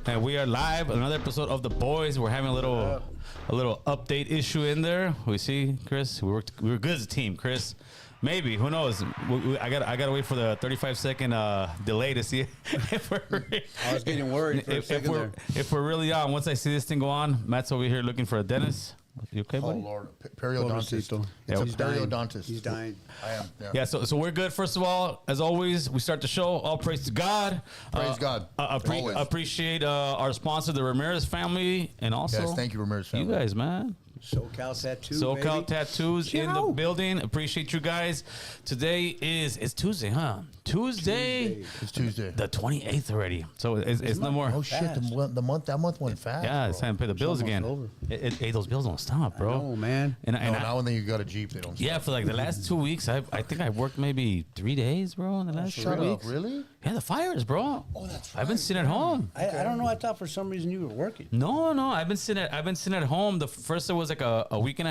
And we are live. Another episode of The Boys. We're having a little update issue in there. We see, Chris. We were good as a team, Chris. Maybe, who knows? I got to wait for the 35-second delay to see if we're. I was getting worried for a second there. If we're really on. Once I see this thing go on, Matt's over here looking for a dentist. You okay, buddy? Oh Lord, periodontist. It's a periodontist. He's dying. I am. Yeah. So we're good. First of all, as always, we start the show. All praise to God. Praise God. Always. Appreciate our sponsor, the Ramirez family, and also Yes, thank you, Ramirez family. you guys, man. SoCal Tattoos. SoCal baby. Tattoos in the building. Appreciate you guys. Today it's Tuesday, huh? Tuesday. It's Tuesday. The 28th already. So it's no more. Oh shit! That month went fast. Yeah, it's time to pay the bills again. over. Hey, those bills don't stop, bro. Oh man. And Now when you got a Jeep, they don't. yeah, for like the last 2 weeks, I think I worked maybe 3 days, bro. In the last 2 Shut weeks. up! Really? Yeah, the fires, bro. Oh, that's I've been sitting at home. I don't know. I thought for some reason you were working. No, I've been sitting at home. The first, it was like a week and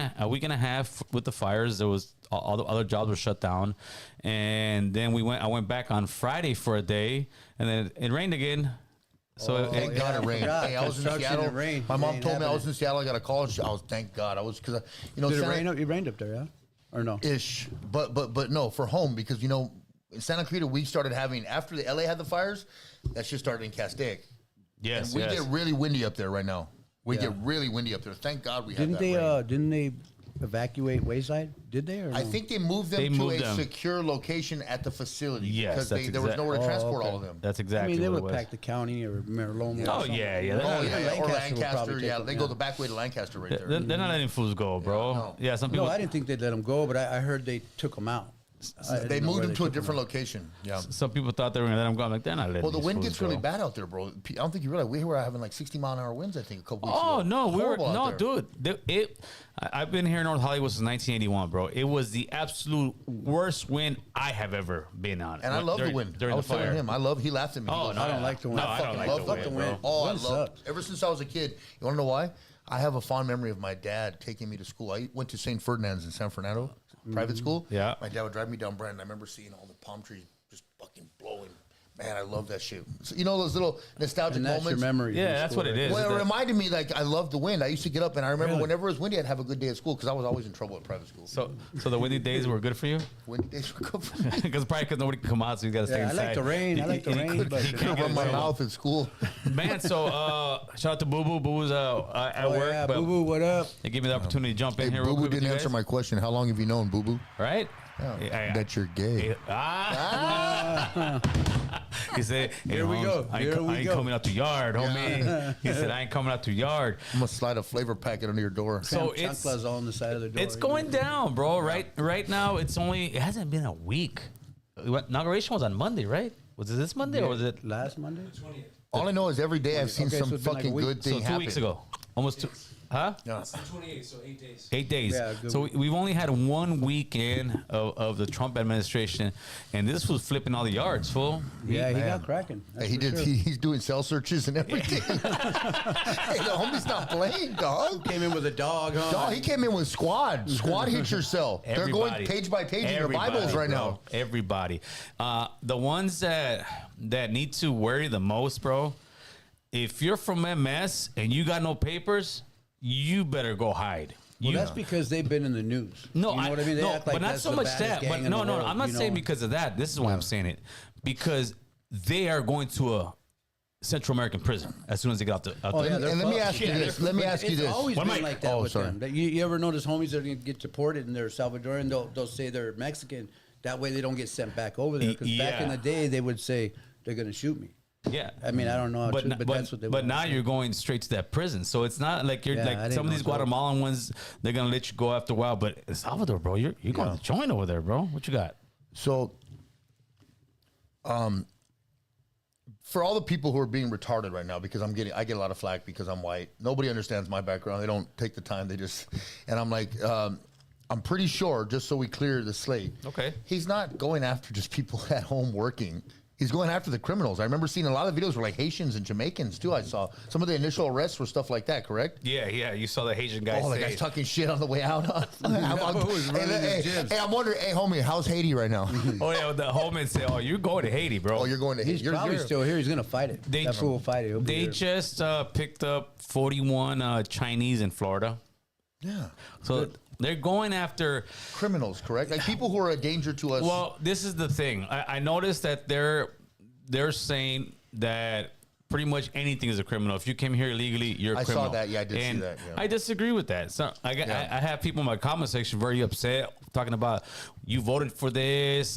a half with the fires. There was all the other jobs were shut down, and then I went back on Friday for a day, and then it rained again. So Thank God it rained. Hey, I was in Construction Seattle. and rain. My mom Ain't told me I was happening. in Seattle. I got a call. And thank God I was because Did it rain up? It rained up there, yeah? Or no? ish, but no for home because in Santa Clarita we started having after the LA had the fires, that shit started in Castaic. yes, And we get really windy up there right now. We get really windy up there. Thank God we had Didn't that they? rain. Didn't they evacuate Wayside? Did they? Or I no? think they moved them They to moved a them. secure location at the facility Yes, because there was nowhere to transport all of them. That's I exactly mean, they what it would was. pack the county or Mariloma. Oh yeah, yeah. Oh They're, yeah, or Lancaster would Lancaster. probably Yeah, take they them, go yeah. the back way to Lancaster right there. they're not letting fools go, bro. No. Yeah, some people. No, I didn't think they'd let them go, but I heard they took them out. I They didn't know moved where them they to a took 'em different out. location. Yeah. Some people thought they were gonna let them go. I'm like, they're not letting. Well, the these wind fools gets really go. bad out there, bro. I don't think you realize we were having like 60-mile-an-hour winds. I think a couple weeks Oh ago. no, we were Horrible out there. dude. I've been here in North Hollywood since 1981, bro. It was the absolute worst wind I have ever been on. And I love the wind. during I the was telling fire. him, he laughed at me. He Oh goes, no, I don't like the wind. No, I don't like love the the wind, wind. bro. Oh, I Wind love. sucks. Ever since I was a kid, you want to know why? I have a fond memory of my dad taking me to school. I went to St. Ferdinand's in San Fernando, private school. Yeah. My dad would drive me down Brandon. I remember seeing all the palm trees just fucking blowing. Man, I love that shit. So, those little nostalgic And that's moments. your memory. Yeah, that's what it is. Well, it That- reminded me like I loved the wind. I used to get up and I remember Really? whenever it was windy, I'd have a good day at school because I was always in trouble at private school. So the windy days were good for you? Windy days were good for me. Because nobody can come out, so you got to stay Yeah, I inside. like the rain. I like the rain, but I could run my mouth at school. Man, so shout out to Boo Boo. Boo was at work, Yeah, but Boo Boo, what up? they gave me the opportunity to jump in Hey, here. Boo real Boo quick with didn't you answer guys. my question. How long have you known Boo Boo? Right? That you're gay. He said, hey, Here we Holmes, go. I ain't, Here co- we I ain't go. coming out to yard, homie. He said, I ain't coming out to yard. I'm gonna slide a flavor packet under your door. So Damn, it's chanclas all on the side of the door. it's going down, bro. Right now, it hasn't been a week. Inauguration was on Monday, right? Was it this Monday or was it last Monday? All I know is every day I've seen Okay, so some it's been like a fucking week. good so thing 2 happen. weeks ago? Almost two. Huh? Yeah. It's the 28th, so 8 days. 8 days. Yeah, good So week. we've only had 1 weekend of the Trump administration, and this was flipping all the yards, fool. Yeah, he Man. got cracking. Hey, That's he for did. sure. He's doing cell searches and everything. Hey, the homie's not playing, dog. Came in with a dog, huh? Dog, he came in with squad. Squad hit your cell. They're going Everybody. page by page in their Everybody, Bibles right bro. now. Everybody. The ones that need to worry the most, bro, if you're from MS and you got no papers, you better go hide. Well, You- that's because they've been in the news. No, you know what I mean? They no, act like but not that's so the much baddest that. gang But in the no, world, I'm not you saying know? because of that. This is why I'm saying it because they are going to a Central American prison as soon as they get out the. Oh, yeah, And they're let me fucked. ask you this. Let me ask you It's this. always What been am I- like that Oh, with sorry. them. That you ever notice homies that are going to get deported and they're Salvadoran, they'll say they're Mexican. That way they don't get sent back over there. Because back in Yeah. the day, they would say, they're going to shoot me. Yeah, I mean, I don't know how but, true, n- but that's what they But would now say. you're going straight to that prison, so it's not like you're Yeah, I like didn't some of know these that. Guatemalan ones. They're gonna let you go after a while, but El Salvador, bro, you're going to join over there, bro. What you got? So, for all the people who are being retarded right now, because I get a lot of flack because I'm white. Nobody understands my background. They don't take the time. They just, and I'm like, I'm pretty sure, just so we clear the slate. Okay. He's not going after just people at home working. He's going after the criminals. I remember seeing a lot of videos where like Haitians and Jamaicans too. I saw some of the initial arrests were stuff like that. Correct? Yeah, you saw the Haitian guy. Oh, the guy's talking shit on the way out. Hey, I'm wondering, hey, homie, how's Haiti right now? Oh yeah, the homies say, "Oh, you're going to Haiti, bro." Oh, you're going to Haiti. He's probably still here. He's gonna fight it. That fool will fight it. He'll be They here. just picked up 41 Chinese in Florida. Yeah. So they're going after. Criminals, correct? Like people who are a danger to us. Well, this is the thing. I noticed that they're saying that pretty much anything is a criminal. If you came here illegally, you're a I saw criminal. that. Yeah, I did see that, yeah. I disagree with that. So I have people in my comment section very upset talking about you voted for this.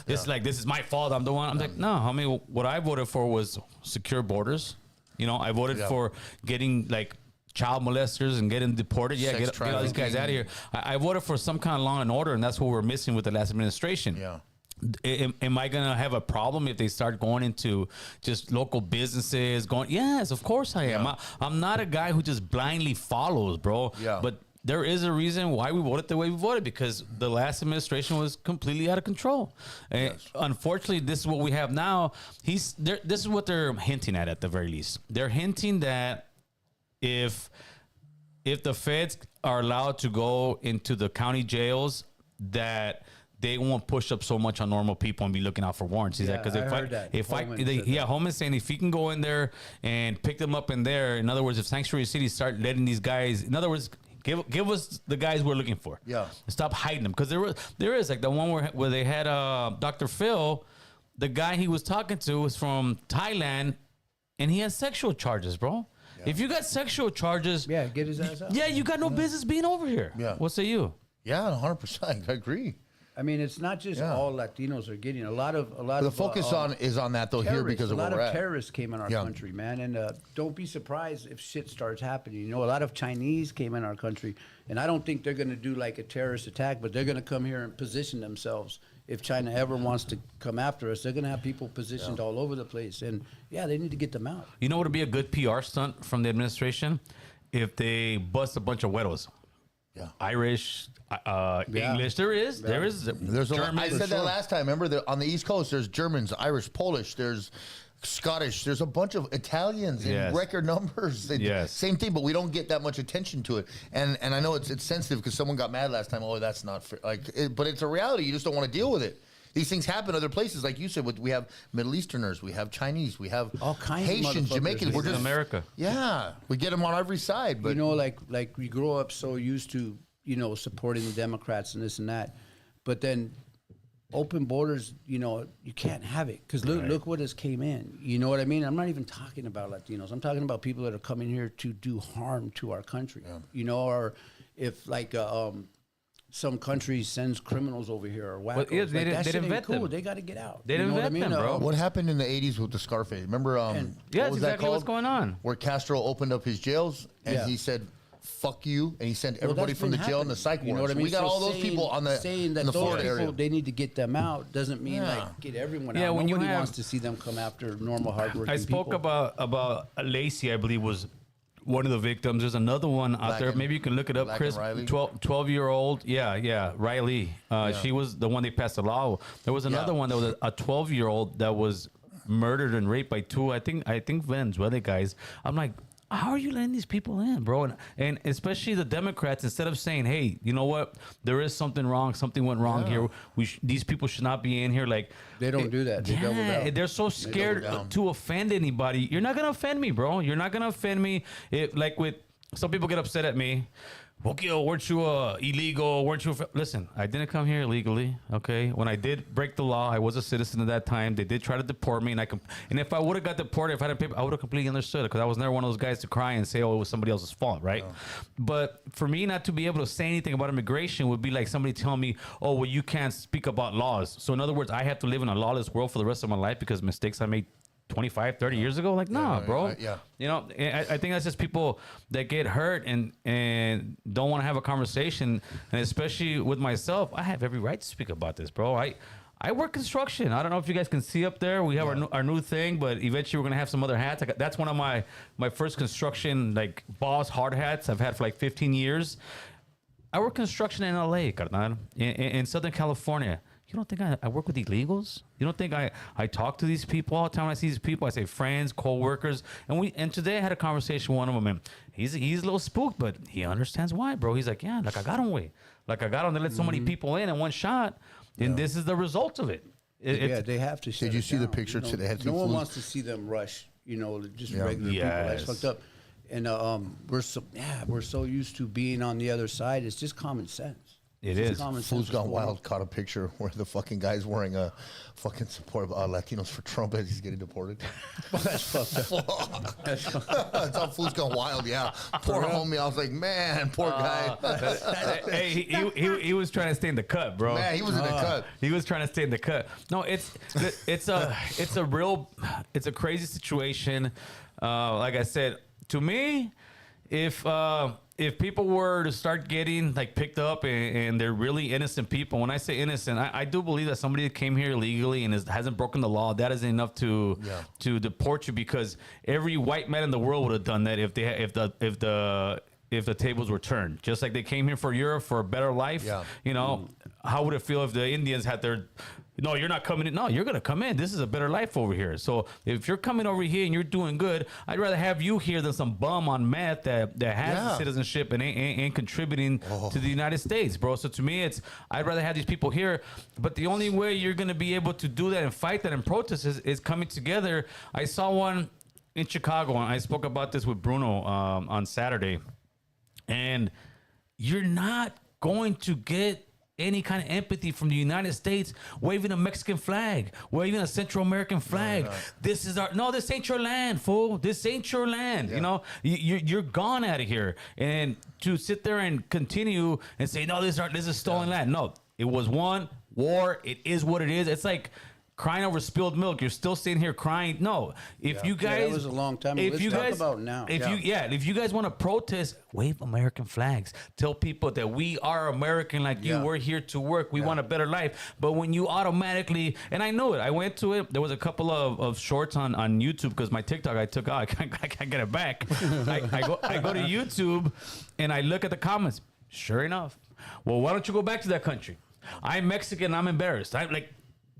This is my fault. I'm the one. I'm like, no. I mean, what I voted for was secure borders. You know, I voted for getting like child molesters and getting deported. Yeah, get all these guys out of here. I voted for some kind of law and order, and that's what we're missing with the last administration. Yeah. Am I gonna have a problem if they start going into just local businesses? Going, yes, of course I am. Yeah. I'm not a guy who just blindly follows, bro. Yeah. But there is a reason why we voted the way we voted, because the last administration was completely out of control. And unfortunately, this is what we have now. This is what they're hinting at the very least. They're hinting that if the feds are allowed to go into the county jails, that they won't push up so much on normal people and be looking out for warrants. He's Yeah, like, because Holman said that. Holman's saying if he can go in there and pick them up in there, in other words, if sanctuary cities start letting these guys, in other words, give us the guys we're looking for. Yeah. Stop hiding them, because there is like the one where they had Dr. Phil, the guy he was talking to was from Thailand, and he has sexual charges, bro. Yeah. If you got sexual charges, Yeah, get his ass out. yeah, you got no business being over here. Yeah. What say you? Yeah, 100%. I agree. I mean, it's not just all Latinos are getting. A lot of The focus is on that though here because of a where lot we're of at. terrorists came in our country, man, and don't be surprised if shit starts happening. You know, a lot of Chinese came in our country, and I don't think they're going to do like a terrorist attack, but they're going to come here and position themselves. If China ever wants to come after us, they're going to have people positioned all over the place, and they need to get them out. You know what would be a good PR stunt from the administration? If they bust a bunch of güeros. Yeah. Irish, English. There is. There's I said that last time. Remember, on the East Coast, there's Germans, Irish, Polish. There's Scottish. There's a bunch of Italians in record numbers. Same thing, but we don't get that much attention to it. And I know it's sensitive because someone got mad last time. Oh, that's not fair. But it's a reality. You just don't want to deal with it. These things happen other places, like you said. We have Middle Easterners, we have Chinese, we have all kinds Haitians, of Jamaicans. We're just America. Yeah, we get them on every side. But you know, like we grow up so used to supporting the Democrats and this and that, but then open borders, you can't have it because look what has came in. You know what I mean? I'm not even talking about Latinos. I'm talking about people that are coming here to do harm to our country. Yeah. Or if like some countries sends criminals over here or wackos. Well, they didn't vet cool. them. They got to get out. They didn't vet them, bro. What happened in the 80s with the Scarface? Remember? That's exactly what's going on. Where Castro opened up his jails and he said, "Fuck you," and he sent everybody from the jail and the psych wards. You know what I mean? We got all those people on the saying that in the those Florida people area. they need to get them out doesn't mean like get everyone out. when Nobody wants to see them come after normal hardworking I spoke people. about Lacey, I believe, was one of the victims. There's another one out there. Maybe you can look it up, Chris. 12-year-old. Yeah. Riley. She was the one they passed the law. There was another one that was a 12-year-old that was murdered and raped by two, I think Venezuelan guys. I'm like, how are you letting these people in, bro? And especially the Democrats, instead of saying, hey, you know what? There is something wrong. Something went wrong here. These people should not be in here. Like, they don't do that. They double down. They're so scared to offend anybody. You're not going to offend me, bro. You're not going to offend me. Like with some people get upset at me. Okay, weren't you illegal? Weren't you? Listen, I didn't come here illegally. Okay, when I did break the law, I was a citizen at that time. They did try to deport me, and if I would have got deported, if I had paper, I would have completely understood it because I was never one of those guys to cry and say, "Oh, it was somebody else's fault," right? No. But for me not to be able to say anything about immigration would be like somebody telling me, "Oh, well, you can't speak about laws." So in other words, I have to live in a lawless world for the rest of my life because mistakes I made 25, 30 years ago. Like, nah, bro. You know, I think that's just people that get hurt and don't want to have a conversation. And especially with myself, I have every right to speak about this, bro. I work construction. I don't know if you guys can see up there. We have our new thing, but eventually we're going to have some other hats. That's one of my first construction, like, boss hard hats I've had for like 15 years. I work construction in LA, carnal, in Southern California. you don't think I work with illegals? You don't think I talk to these people all the time? I see these people, I say friends, co-workers. And today I had a conversation with one of them, and he's a little spooked, but he understands why, bro. He's like, yeah, like I got him way. Like I got him to let so many people in one shot, and this is the result of it. They have to shut Did you it see the down. picture today? No one wants to see them rush, just regular people. That's fucked up. And we're so used to being on the other side. It's just common sense. It is. Fools Gone Wild caught a picture where the fucking guy's wearing a fucking support Latinos for Trump as he's getting deported. That's fucked up. That's how Fools Gone Wild, yeah. Poor homie. I was like, man, poor guy. Hey, he was trying to stay in the cut, bro. Man, he was in the cut. He was trying to stay in the cut. No, it's a crazy situation. Like I said, to me, if people were to start getting like picked up and they're really innocent people, when I say innocent, I do believe that somebody that came here illegally and hasn't broken the law, that is enough to deport you, because every white man in the world would have done that if the tables were turned. Just like they came here for Europe for a better life. Yeah. How would it feel if the Indians had their... No, you're not coming in. No, you're going to come in. This is a better life over here. So if you're coming over here and you're doing good, I'd rather have you here than some bum on meth that has citizenship and ain't contributing to the United States, bro. So to me, I'd rather have these people here. But the only way you're going to be able to do that and fight that and protest is coming together. I saw one in Chicago, and I spoke about this with Bruno on Saturday. And you're not going to get any kind of empathy from the United States waving a Mexican flag, waving a Central American flag. No. This ain't your land, fool. This ain't your land. Yeah. You're gone out of here. And to sit there and continue and say, no, this is stolen land. No, it was one war. It is what it is. It's like crying over spilled milk. You're still sitting here crying. No, if you guys, that was a long time ago. Let's talk about now. If you guys want to protest, wave American flags. Tell people that we are American, like you. We're here to work. We want a better life. But when you automatically, and I know it, I went to it. There was a couple of shorts on YouTube because my TikTok I took out. I can't get it back. I go to YouTube and I look at the comments. Sure enough, well, why don't you go back to that country? I'm Mexican. I'm embarrassed.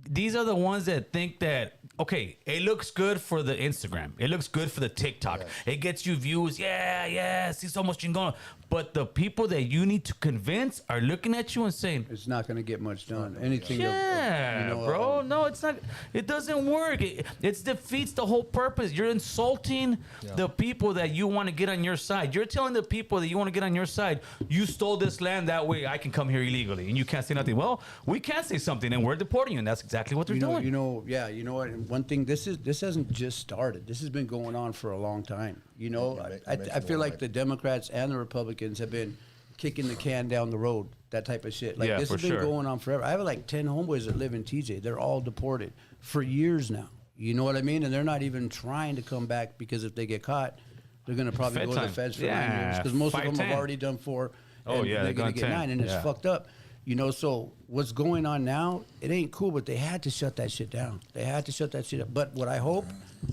These are the ones that think that, okay, it looks good for the Instagram. It looks good for the TikTok. Yes. It gets you views. Yeah, see so much chingón. But the people that you need to convince are looking at you and saying, it's not going to get much done. Anything. Bro. No, it's not. It doesn't work. It defeats the whole purpose. You're insulting the people that you want to get on your side. You're telling the people that you want to get on your side, you stole this land, that way I can come here illegally. And you can't say nothing. Well, we can't say something and we're deporting you. And that's exactly what they're doing. You know what? And one thing, this hasn't just started. This has been going on for a long time. I feel like the Democrats and the Republicans have been kicking the can down the road, that type of shit. Like this has been going on forever. I have like 10 homeboys that live in TJ. They're all deported for years now. You know what I mean? And they're not even trying to come back because if they get caught, they're going to probably go to the feds for 9 years because most of them have already done 4. And they're going to get 9, and it's fucked up. So what's going on now, it ain't cool, but they had to shut that shit down. They had to shut that shit up. But what I hope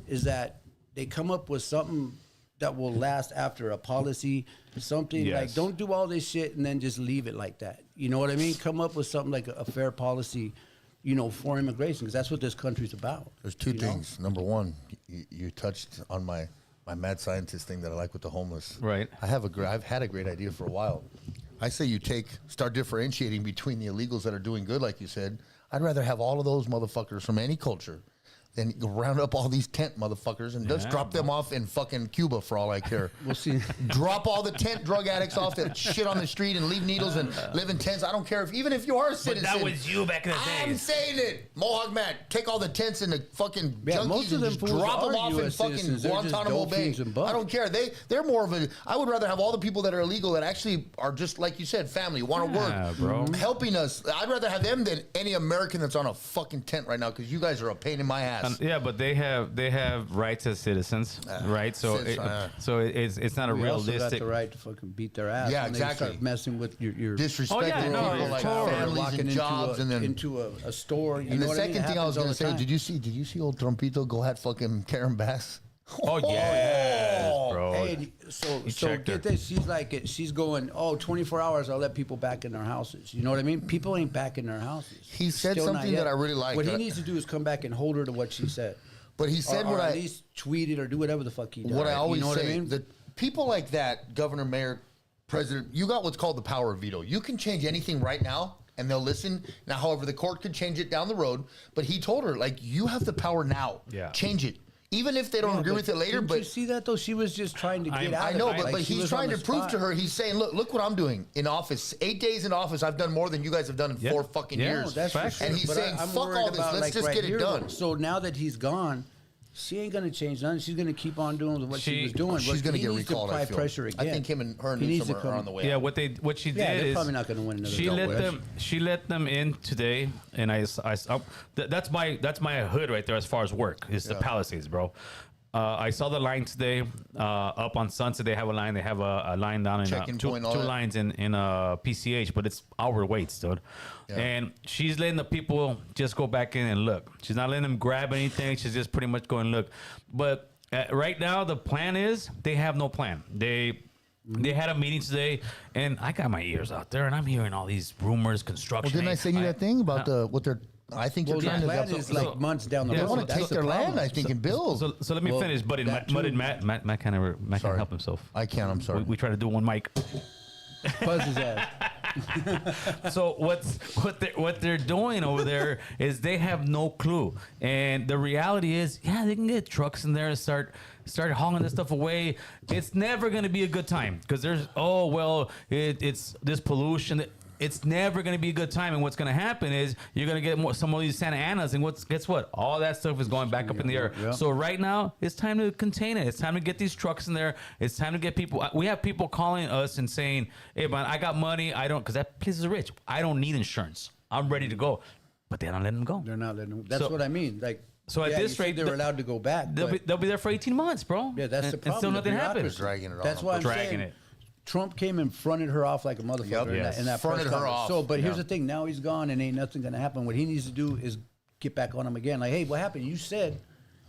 is that they come up with something that will last after a policy, something like don't do all this shit and then just leave it like that. You know what I mean? Come up with something like a fair policy, for immigration, because that's what this country's about. There's two things. Number one, you touched on my mad scientist thing that I like with the homeless. Right. I've had a great idea for a while. I say you start differentiating between the illegals that are doing good, like you said. I'd rather have all of those motherfuckers from any culture than round up all these tent motherfuckers and just drop them off in fucking Cuba for all I care. We'll see. Drop all the tent drug addicts off that shit on the street and leave needles and live in tents. I don't care even if you are a citizen. But that was you back in the day. I'm saying it. Mohawk Matt, take all the tents and the fucking junkies and just drop them off in fucking Guantanamo Bay. I don't care. They're more of I would rather have all the people that are illegal that actually are just, like you said, family, want to work, bro. Helping us. I'd rather have them than any American that's on a fucking tent right now because you guys are a pain in my ass. But they have rights as citizens, right? So it's not a realistic. Also got the right to fucking beat their ass. Yeah, when exactly. They start messing with your disrespecting people like families and jobs, and then into a store. And the second thing I was going to say, did you see old Trumpito go at fucking Karen Bass? Oh yes, bro. Hey, so checked her. get this. She's going, 24 hours, I'll let people back in their houses. You know what I mean? People ain't back in their houses. He said Still not something yet. that I really liked. What he needs to do is come back and hold her to what she said. But he said or what at least tweet it or do whatever the fuck he does. What I always you know say, what I mean? that people like that, governor, mayor, president, you got what's called the power of veto. You can change anything right now, and they'll listen. Now, however, the court could change it down the road. But he told her, like, you have the power now. Yeah. Change it. Even if they don't agree with it later. Didn't but you see that though? She was just trying to get out. I know, of it. but Like, she he's was trying on to the prove spot. to her. He's saying, look what I'm doing in office. 8 days in office, I've done more than you guys have done in 4 fucking Yeah. years. No, that's for sure. And he's But saying, I'm fuck worried all this. about, Let's like, just right get it here, done. though. So now that he's gone, she ain't gonna change nothing. She's gonna keep on doing what she was doing. She's going to He get needs to recalled. I apply feel. pressure again. I think him and her He needs to Newsom are come- on the way. Yeah, out. what she did Yeah, they're is probably not gonna win another she gold let medal. she let them in today, and that's my hood right there as far as work is the Palisades, bro. I saw the line today up on Sunset. They have a line. They have a line down in Check-in two point, all that. lines in PCH, but it's hour waits, dude. Yeah. And she's letting the people just go back in and look. She's not letting them grab anything. She's just pretty much going look. But right now, the plan is they have no plan. They had a meeting today, and I got my ears out there, and I'm hearing all these rumors, Well, construction. didn't I send you that thing about what they're? I think Well, they're the trying plan to. is like months down the Yeah, They road. want to That's take the their problem. land, I think, and build. So let me finish. But that too. Matt can't Sorry. help himself. I can't. I'm sorry. We try to do one mic. Buzz his ass. So what they're doing over there is they have no clue, and the reality is, yeah, they can get trucks in there and start hauling this stuff away. It's never going to be a good time because there's it's this pollution. It's never going to be a good time, and what's going to happen is you're going to get some of these Santa Anas, and guess what? All that stuff is going back up in the air. Yeah. So right now, it's time to contain it. It's time to get these trucks in there. It's time to get people. We have people calling us and saying, "Hey, man, I got money. I don't because that place is rich. I don't need insurance. I'm ready to go," but they're not letting them go. They're not letting them. That's So- what I mean. Like, So at yeah, this you said rate, they were allowed to go back. They'll but- be there for 18 months, bro. Yeah, that's the And problem. still the nothing happens. bureaucracy. Dragging it on That's them. why I'm Dragging saying it. Trump came and fronted her off like a motherfucker Yep. in Yes. that Fronted press her conference. off. So, but here's Yeah. the thing: now he's gone and ain't nothing gonna happen. What he needs to do is get back on him again. Like, hey, what happened? You said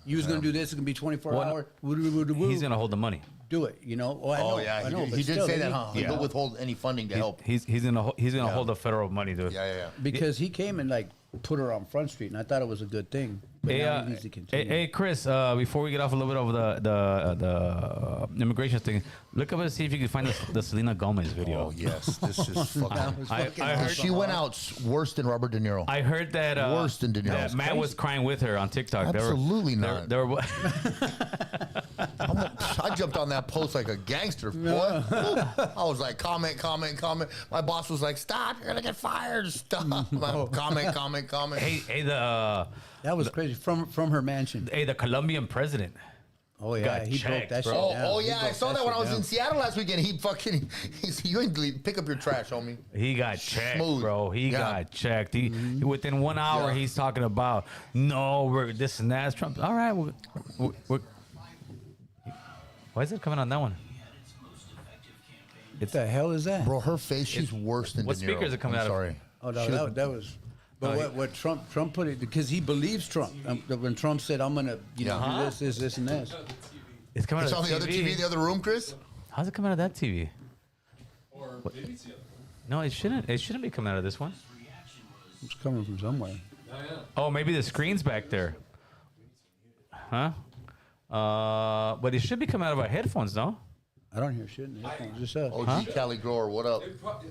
you was gonna do this. It's gonna be 24 Well, hour. He's gonna hold the money. do it. You know. Oh, I know. Oh yeah, I know, but he did still, say they that, need- huh? He Yeah. will withhold any funding to help. He's gonna hold the federal money, dude. Yeah. because he came and like put her on Front Street, and I thought it was a good thing. But Hey, now he needs to continue. hey, Chris. Before we get off a little bit of the immigration thing, look up and see if you can find the Selena Gomez video. Oh yes, this is fucking. was I fucking heard- She went out worse than Robert De Niro. I heard that Worse than De Niro. that It's Matt was crying with her on TikTok. Absolutely They were- not. They were, I jumped on that post like a gangster, boy. I was like, comment. My boss was like, stop, you're gonna get fired. Stop. Comment. hey, the that was crazy from her mansion. the Colombian president. Oh yeah, got he broke checked, that bro. shit down. Oh He yeah, I broke saw that when I shit was in down. Seattle last weekend. He's you ain't leave, pick up your trash, homie. He got checked, Smooth. bro. He Yeah. got checked. He within 1 hour, Yeah. he's talking about no, we're this and that. It's Trump. All right, we're why is it coming on that one? What the hell is that? Bro, her face, she's worse than What De Niro. speakers are coming I'm out of? sorry. Oh no, She- that was. But No, what Trump put it because he believes Trump. When Trump said, "I'm gonna do this, and this," It's coming It's out on of the other TV in the other room, Chris. How's it coming out of that TV? Or maybe it's the other. No, it shouldn't. It shouldn't be coming out of this one. it's coming from somewhere. Oh, yeah. Oh, maybe the screen's back there. Huh? But it should be coming out of our headphones, no? I don't hear shit in the headphones. Just us. OG Cali Grower, what up?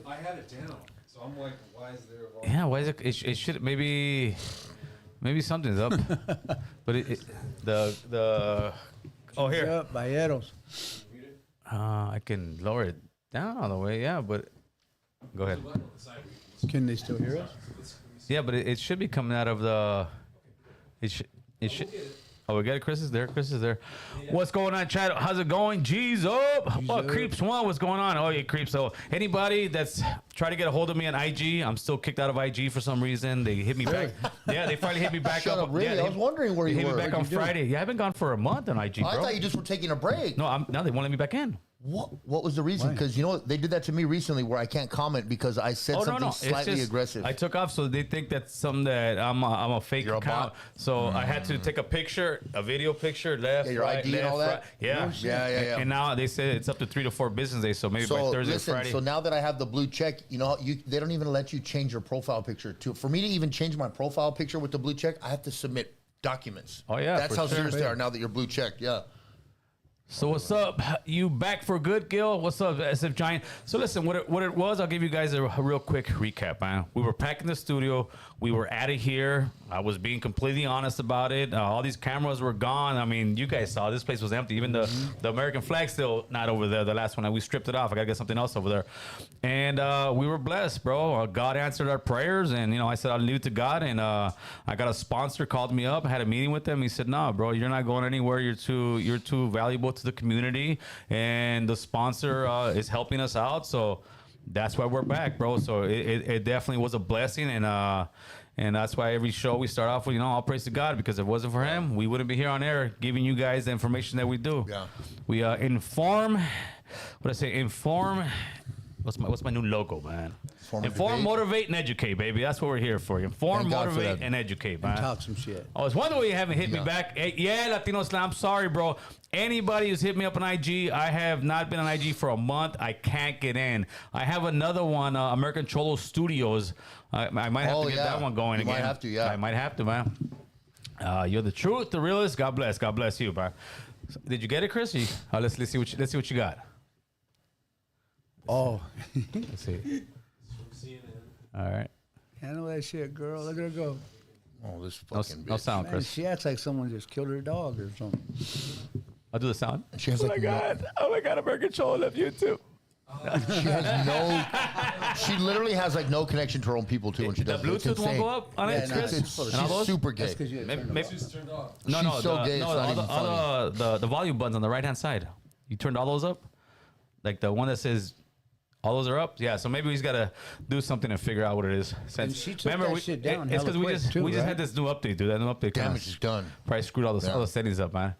I had it down, so I'm like, why is there? All Yeah. Why is it? It should maybe something's up. But the oh here. Yeah, Bayeros. I can lower it down all the way. Yeah, but go ahead. Can they still hear us? Yeah, but it should be coming out of the. It should. Oh, we got it. Chris is there. What's going on, Chad? How's it going? G's up. Oh, up. Creeps one. What's going on? Oh, yeah, Creeps. So anybody that's trying to get a hold of me on IG, I'm still kicked out of IG for some reason. They hit me back. Yeah, they finally hit me back Shut up, really? Yeah, I was wondering where they you hit were. me back on What'd you do? Friday. Yeah, I've been gone for a month on IG, Oh, I bro. thought you just were taking a break. No, now they won't let me back in. What was the reason? Because you know they did that to me recently, where I can't comment because I said something slightly aggressive. I took off, so they think that's something that I'm a fake account. So I had to take a picture, a video picture, left, your right, ID left, and all that. right. Yeah. And now they say it's up to 3 to 4 business days. So maybe by Thursday or Friday. So now that I have the blue check, you know, they don't even let you change your profile picture. For me to even change my profile picture with the blue check, I have to submit documents. Oh yeah, that's how serious they are now that you're blue checked. Yeah. So what's up? You back for good, Gil? What's up, SF Giant? So listen, what it was, I'll give you guys a real quick recap, man. We were packing the studio. We were out of here. I was being completely honest about it. All these cameras were gone. I mean, you guys saw this place was empty. Even the American flag still not over there. The last one, we stripped it off. I got to get something else over there. And we were blessed, bro. God answered our prayers. And, you know, I said, I'll leave it to God. And I got a sponsor called me up. I had a meeting with them. He said, no, bro, you're not going anywhere. You're too valuable to the community. And the sponsor is helping us out. So that's why we're back, bro. So it definitely was a blessing. And that's why every show we start off with, you know, all praise to God, because if it wasn't for him, we wouldn't be here on air giving you guys the information that we do. Yeah. We inform. What's my new logo, man? Inform, motivate, and educate, baby. That's what we're here for. Inform, motivate, and educate, man. And talk some shit. I was wondering why you haven't hit me back. Hey, yeah, Latino Slam. I'm sorry, bro. Anybody who's hit me up on IG, I have not been on IG for a month. I can't get in. I have another one, American Cholo Studios. I might have to get that one going again. You might have to, yeah. I might have to, man. You're the truth, the realest. God bless. God bless you, man. Did you get it, Chris? Let's see what you got. Oh. Let's see. All right. Handle that shit, girl. Look at her go. Oh, this fucking no sound, Man, Chris. she acts like someone just killed her dog or something. I'll do the sound. She has like Oh my God, American Cholo love you too. She has no. She literally has like no connection to her own people too when she does. The Bluetooth won't go up on it, Chris. She's super gay. That's because you She's turned off. No, She's so gay, it's not even all the volume buttons on the right hand side. You turned all those up, like the one that says all those are up. Yeah, so maybe he's got to do something to figure out what it is. And she took that shit down. It's because we just right? had this new update, dude. That new update Damage is done. probably screwed all the settings up, man.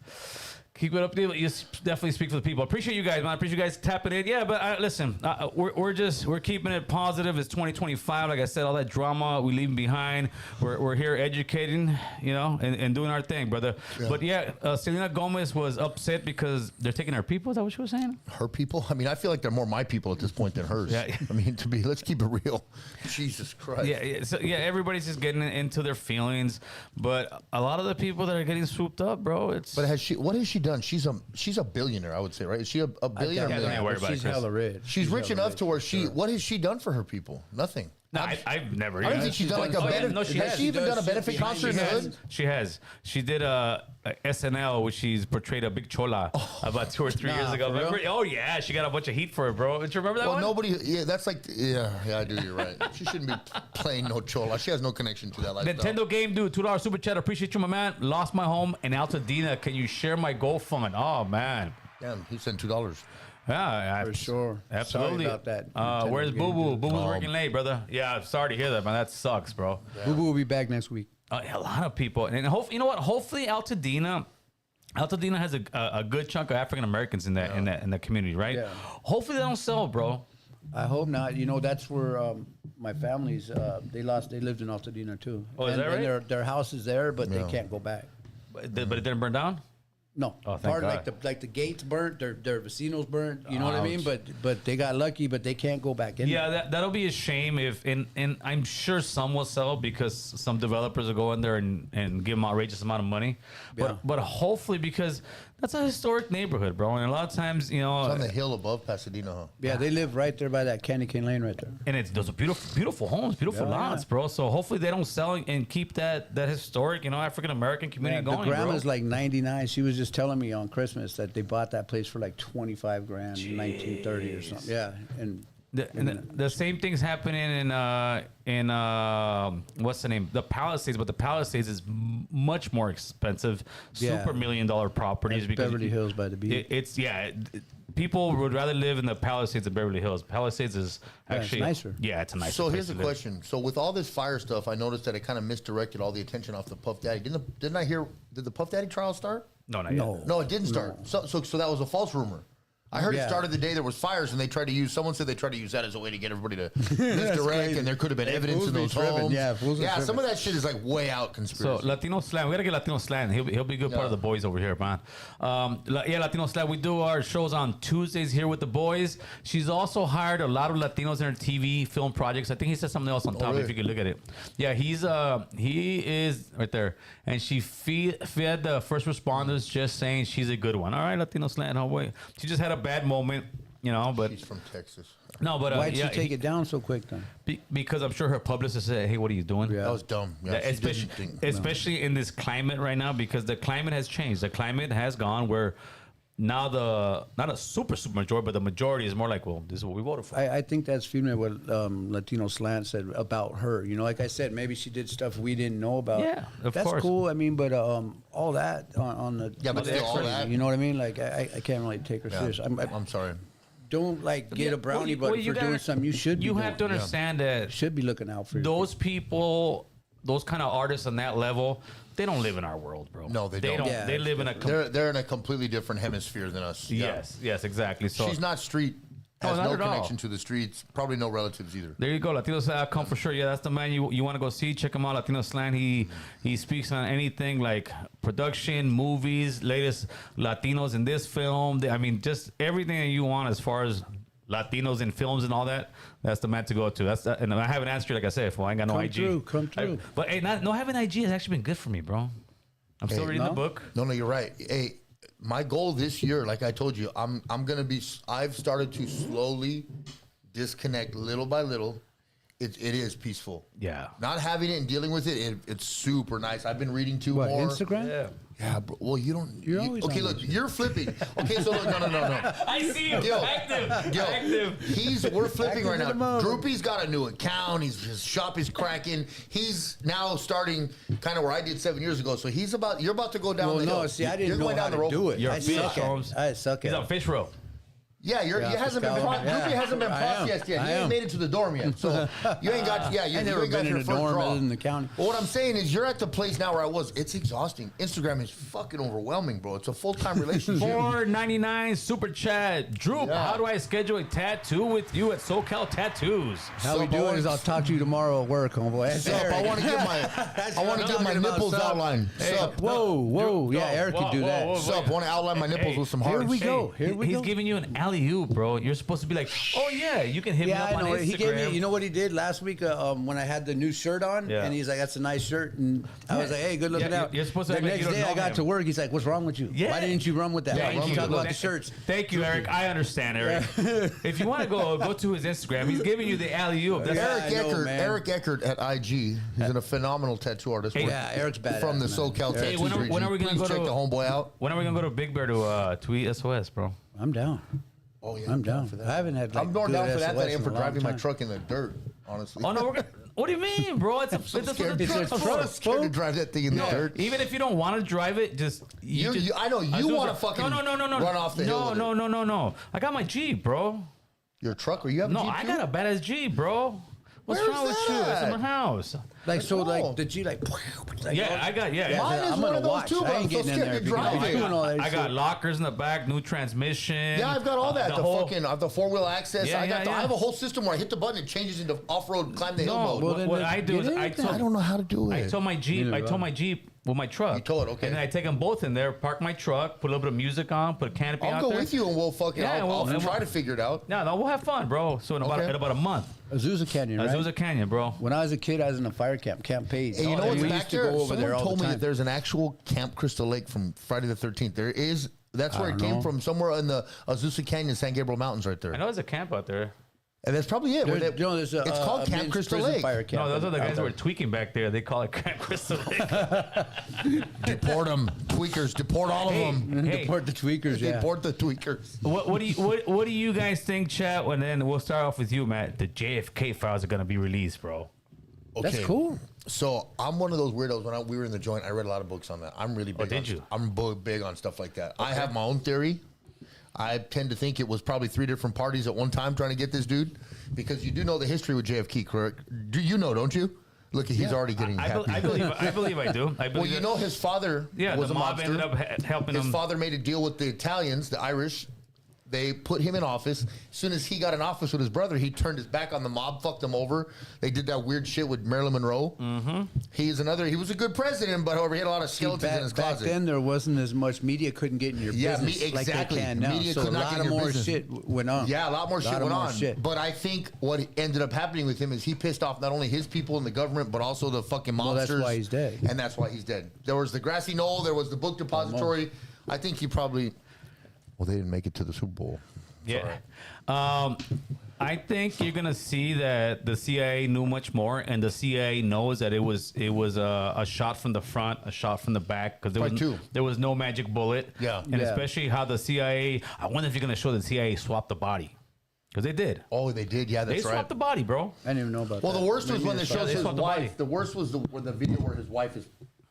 Keep it up, dude. You definitely speak for the people. Appreciate you guys, man. I appreciate you guys tapping in. Yeah, but listen, we're keeping it positive. It's 2025. Like I said, all that drama we leaving behind. We're here educating, you know, and doing our thing, brother. Yeah. But yeah, Selena Gomez was upset because they're taking her people. Is that what she was saying? Her people? I mean, I feel like they're more my people at this point than hers. Yeah. I mean, let's keep it real. Jesus Christ. Yeah. So yeah, everybody's just getting into their feelings, but a lot of the people that are getting swooped up, bro. But what has she done? She's a billionaire, I would say, right? Is she a billionaire? Don't worry about she's hella rich. She's rich enough to where what has she done for her people? Nothing. No, I've never. I don't think she's done like a benefit. No, has she even done a benefit concert in the hood? She has. She did a SNL, which she's portrayed a big chola about 2 or 3 years ago. Remember? Oh yeah, she got a bunch of heat for it, bro. Did you remember that one? Nobody. Yeah, that's like. Yeah, I do. You're right. She shouldn't be playing no chola. She has no connection to that lifestyle. Nintendo game, dude. $2 super chat. Appreciate you, my man. Lost my home in Altadena. Can you share my GoFund? Oh man. Damn, he sent $2. Yeah, for sure. Absolutely. Sorry about that. Where's Boo Boo? Boo Boo's working late, brother. Yeah, sorry to hear that, man. That sucks, bro. Yeah. Boo Boo will be back next week. A lot of people, and you know what? Hopefully, Altadena has a good chunk of African Americans in that community, right? Yeah. Hopefully, they don't sell, bro. I hope not. You know, that's where my family's. They lived in Altadena too. Oh, is that right? And their house is there, but they can't go back. But it didn't burn down. No, part like the gates burnt, their vecinos burnt. You know what I mean? But they got lucky, but they can't go back in. Yeah, that'll be a shame if and I'm sure some will sell because some developers will go in there and give them outrageous amount of money. But hopefully, because that's a historic neighborhood, bro, and a lot of times, you know, it's on the hill above Pasadena. Huh? Yeah, they live right there by that Candy Cane Lane right there. And those are beautiful homes, beautiful lots, bro. So hopefully they don't sell and keep that historic, you know, African American community going. The grandma's like 99. She was just telling me on Christmas that they bought that place for like 25 grand in 1930 or something. Yeah, and the same thing's happening in what's the name? The Palisades, but the Palisades is much more expensive, super $1 million properties. Because Beverly Hills by the beach. People would rather live in the Palisades than Beverly Hills. Palisades is actually it's nicer. Yeah, it's a nicer. So here's the question. So with all this fire stuff, I noticed that it kind of misdirected all the attention off the Puff Daddy. Did the Puff Daddy trial start? No, not yet. No, it didn't start. No. So that was a false rumor. I heard it started the day there was fires, and someone said they tried to use that as a way to get everybody to misdirect, and there could have been evidence in those homes. Yeah, some of that shit is like way out conspiracy. So Latino Slam, we gotta get Latino Slam. He'll be a good part of the boys over here, man. Latino Slam. We do our shows on Tuesdays here with the boys. She's also hired a lot of Latinos in her TV film projects. I think he said something else on top. Really? If you could look at it. Yeah, he is right there, and she fed the first responders just saying she's a good one. All right, Latino Slam. No way. She just had a bad moment, but she's from Texas. No, but why'd she take it down so quick then? Because I'm sure her publicist said, "Hey, what are you doing?" Yeah. That was dumb. Yeah, especially in this climate right now, because the climate has changed. The climate has gone where now not a super majority, but the majority is more like, well, this is what we voted for. I think that's female what Latino Slant said about her. Like I said, maybe she did stuff we didn't know about. Yeah, of course. That's cool. I mean, but all that on the but still all that. You know what I mean? Like I can't really take her serious. I'm sorry. Don't get a brownie, but for doing something you should. You have to understand that should be looking out for those people, those kind of artists on that level. They don't live in our world, bro. No, they don't. Yeah. They live in a. They're in a completely different hemisphere than us. Yes, exactly. So she's not street. Has no connection to the streets. Probably no relatives either. There you go, Latino Slant. Come for sure. Yeah, that's the man you want to go see. Check him out, Latino Slant. He speaks on anything like production, movies, latest Latinos in this film. Just everything that you want as far as Latinos in films and all that. That's the man to go to. And I haven't answered, like I said, I ain't got no IG. Come true. But hey, not having IG has actually been good for me, bro. I'm still reading the book. No, you're right. Hey, my goal this year, like I told you, I've started to slowly disconnect little by little. It is peaceful. Yeah. Not having it and dealing with it's super nice. I've been reading more. Instagram? Yeah. Yeah, bro. Well, you don't. You're always okay, look, you're flipping. Okay, so look, no. I see you. Active. We're flipping right now. Droopy's got a new account. His shop is cracking. He's now starting kind of where I did 7 years ago. So you're about to go down the hill. No, see, I didn't know how to do it. You're I suck at it. He's on Fish Row. Yeah, he hasn't been processed yet. He ain't made it to the dorm yet. So you ain't got. Yeah, you never ain't got been in your a first dorm draw. other than the county. Well, what I'm saying is, you're at the place now where I was. It's exhausting. Instagram is fucking overwhelming, bro. It's a full-time relationship. $4.99 super chat. Droop, how do I schedule a tattoo with you at SoCal Tattoos? How we doing is I'll talk to you tomorrow at work, homeboy. Sup, I want to get my nipples outlined. Sup. Whoa. Yeah, Eric can do that. Sup, want to outline my nipples with some hearts. Here we go. He's giving you an alley-oop, bro. You're supposed to be like, oh yeah, you can hit me up on Instagram. He gave me. You know what he did last week when I had the new shirt on, and he's like, "That's a nice shirt," and I was like, "Hey, good looking out." You're supposed to. The next day I got to work. He's like, "What's wrong with you? Why didn't you run with that? Why didn't you talk about the shirts?" Thank you, Eric. I understand, Eric. If you want to go to his Instagram, he's giving you the alley-oop. Eric Eckert at IG. He's a phenomenal tattoo artist. Yeah, Eric's bad from the SoCal Tattoos region. When are we gonna go check the homeboy out? When are we gonna go to Big Bear to tweet SOS, bro? I'm down. Oh yeah, I'm down for that. I haven't had. I'm more down for that than I am for driving my truck in the dirt. Honestly. Oh no, what do you mean, bro? It's scared to drive that thing in the dirt. Even if you don't want to drive it, I know you want to fucking run off the hill. No. I got my Jeep, bro. Your truck or you have a Jeep? No, I got a badass Jeep, bro. What's wrong with you? It's in my house. Like so, like the G, like yeah, I got Mine is one of those too, but I'm so scared to drive it. I got lockers in the back, new transmission. Yeah, I've got all that. The 4-wheel access. I have a whole system where I hit the button, it changes into off-road, climb the hill mode. What I do is I don't know how to do it. I tow my Jeep with my truck. You tow it, okay. And then I take them both in there, park my truck, put a little bit of music on, put a canopy out there. I'll go with you and we'll fucking. I'll try to figure it out. No, we'll have fun, bro. So in about a month. Azusa Canyon, right? Azusa Canyon, bro. When I was a kid, I was in a fire camp, Camp Page. Hey, you know what's back there? Someone told me that there's an actual Camp Crystal Lake from Friday the 13th. There is. That's where it came from, somewhere in the Azusa Canyon, San Gabriel Mountains, right there. I know there's a camp out there. And that's probably it. It's called Camp Crystal Lake. No, those are the guys who were tweaking back there. They call it Camp Crystal Lake. Deport them, tweakers. Deport all of them. Deport the tweakers. Yeah. Deport the tweakers. What do you guys think, chat? And then we'll start off with you, Matt. The JFK files are gonna be released, bro. Okay. That's cool. So I'm one of those weirdos. When we were in the joint, I read a lot of books on that. I'm really big. I'm big on stuff like that. Okay. I have my own theory. I tend to think it was probably 3 different parties at one time trying to get this dude, because you do know the history with JFK, correct? Do you know? Don't you? Look, he's already getting happy. I believe I do. Well, you know, his father was the a mob mobster. ended up helping him. His father made a deal with the Italians, the Irish, They put him in office. As soon as he got in office with his brother, he turned his back on the mob, fucked him over. They did that weird shit with Marilyn Monroe. Mm-hmm. He was a good president, but however, he had a lot of skeletons in his closet. Back then, there wasn't as much media couldn't get in your business exactly. like they can now. Media so could a not lot get of in your more business. shit went on. Yeah, a lot more shit went on. Shit. But I think what ended up happening with him is he pissed off not only his people in the government, but also the fucking mobsters. Well, that's why he's dead. And that's why he's dead. There was the grassy knoll. There was the book depository. I think he probably... Well, they didn't make it to the Super Bowl. Yeah. I think you're gonna see that the CIA knew much more, and the CIA knows that it was a shot from the front, a shot from the back, because there was no magic bullet. Yeah. And especially how the CIA. I wonder if you're gonna show the CIA swapped the body, because they did. Oh, they did. Yeah, that's They right. swapped the body, bro. I didn't even know about that. Well, the worst was when they showed his swapped the body. wife. The worst was the video where his wife is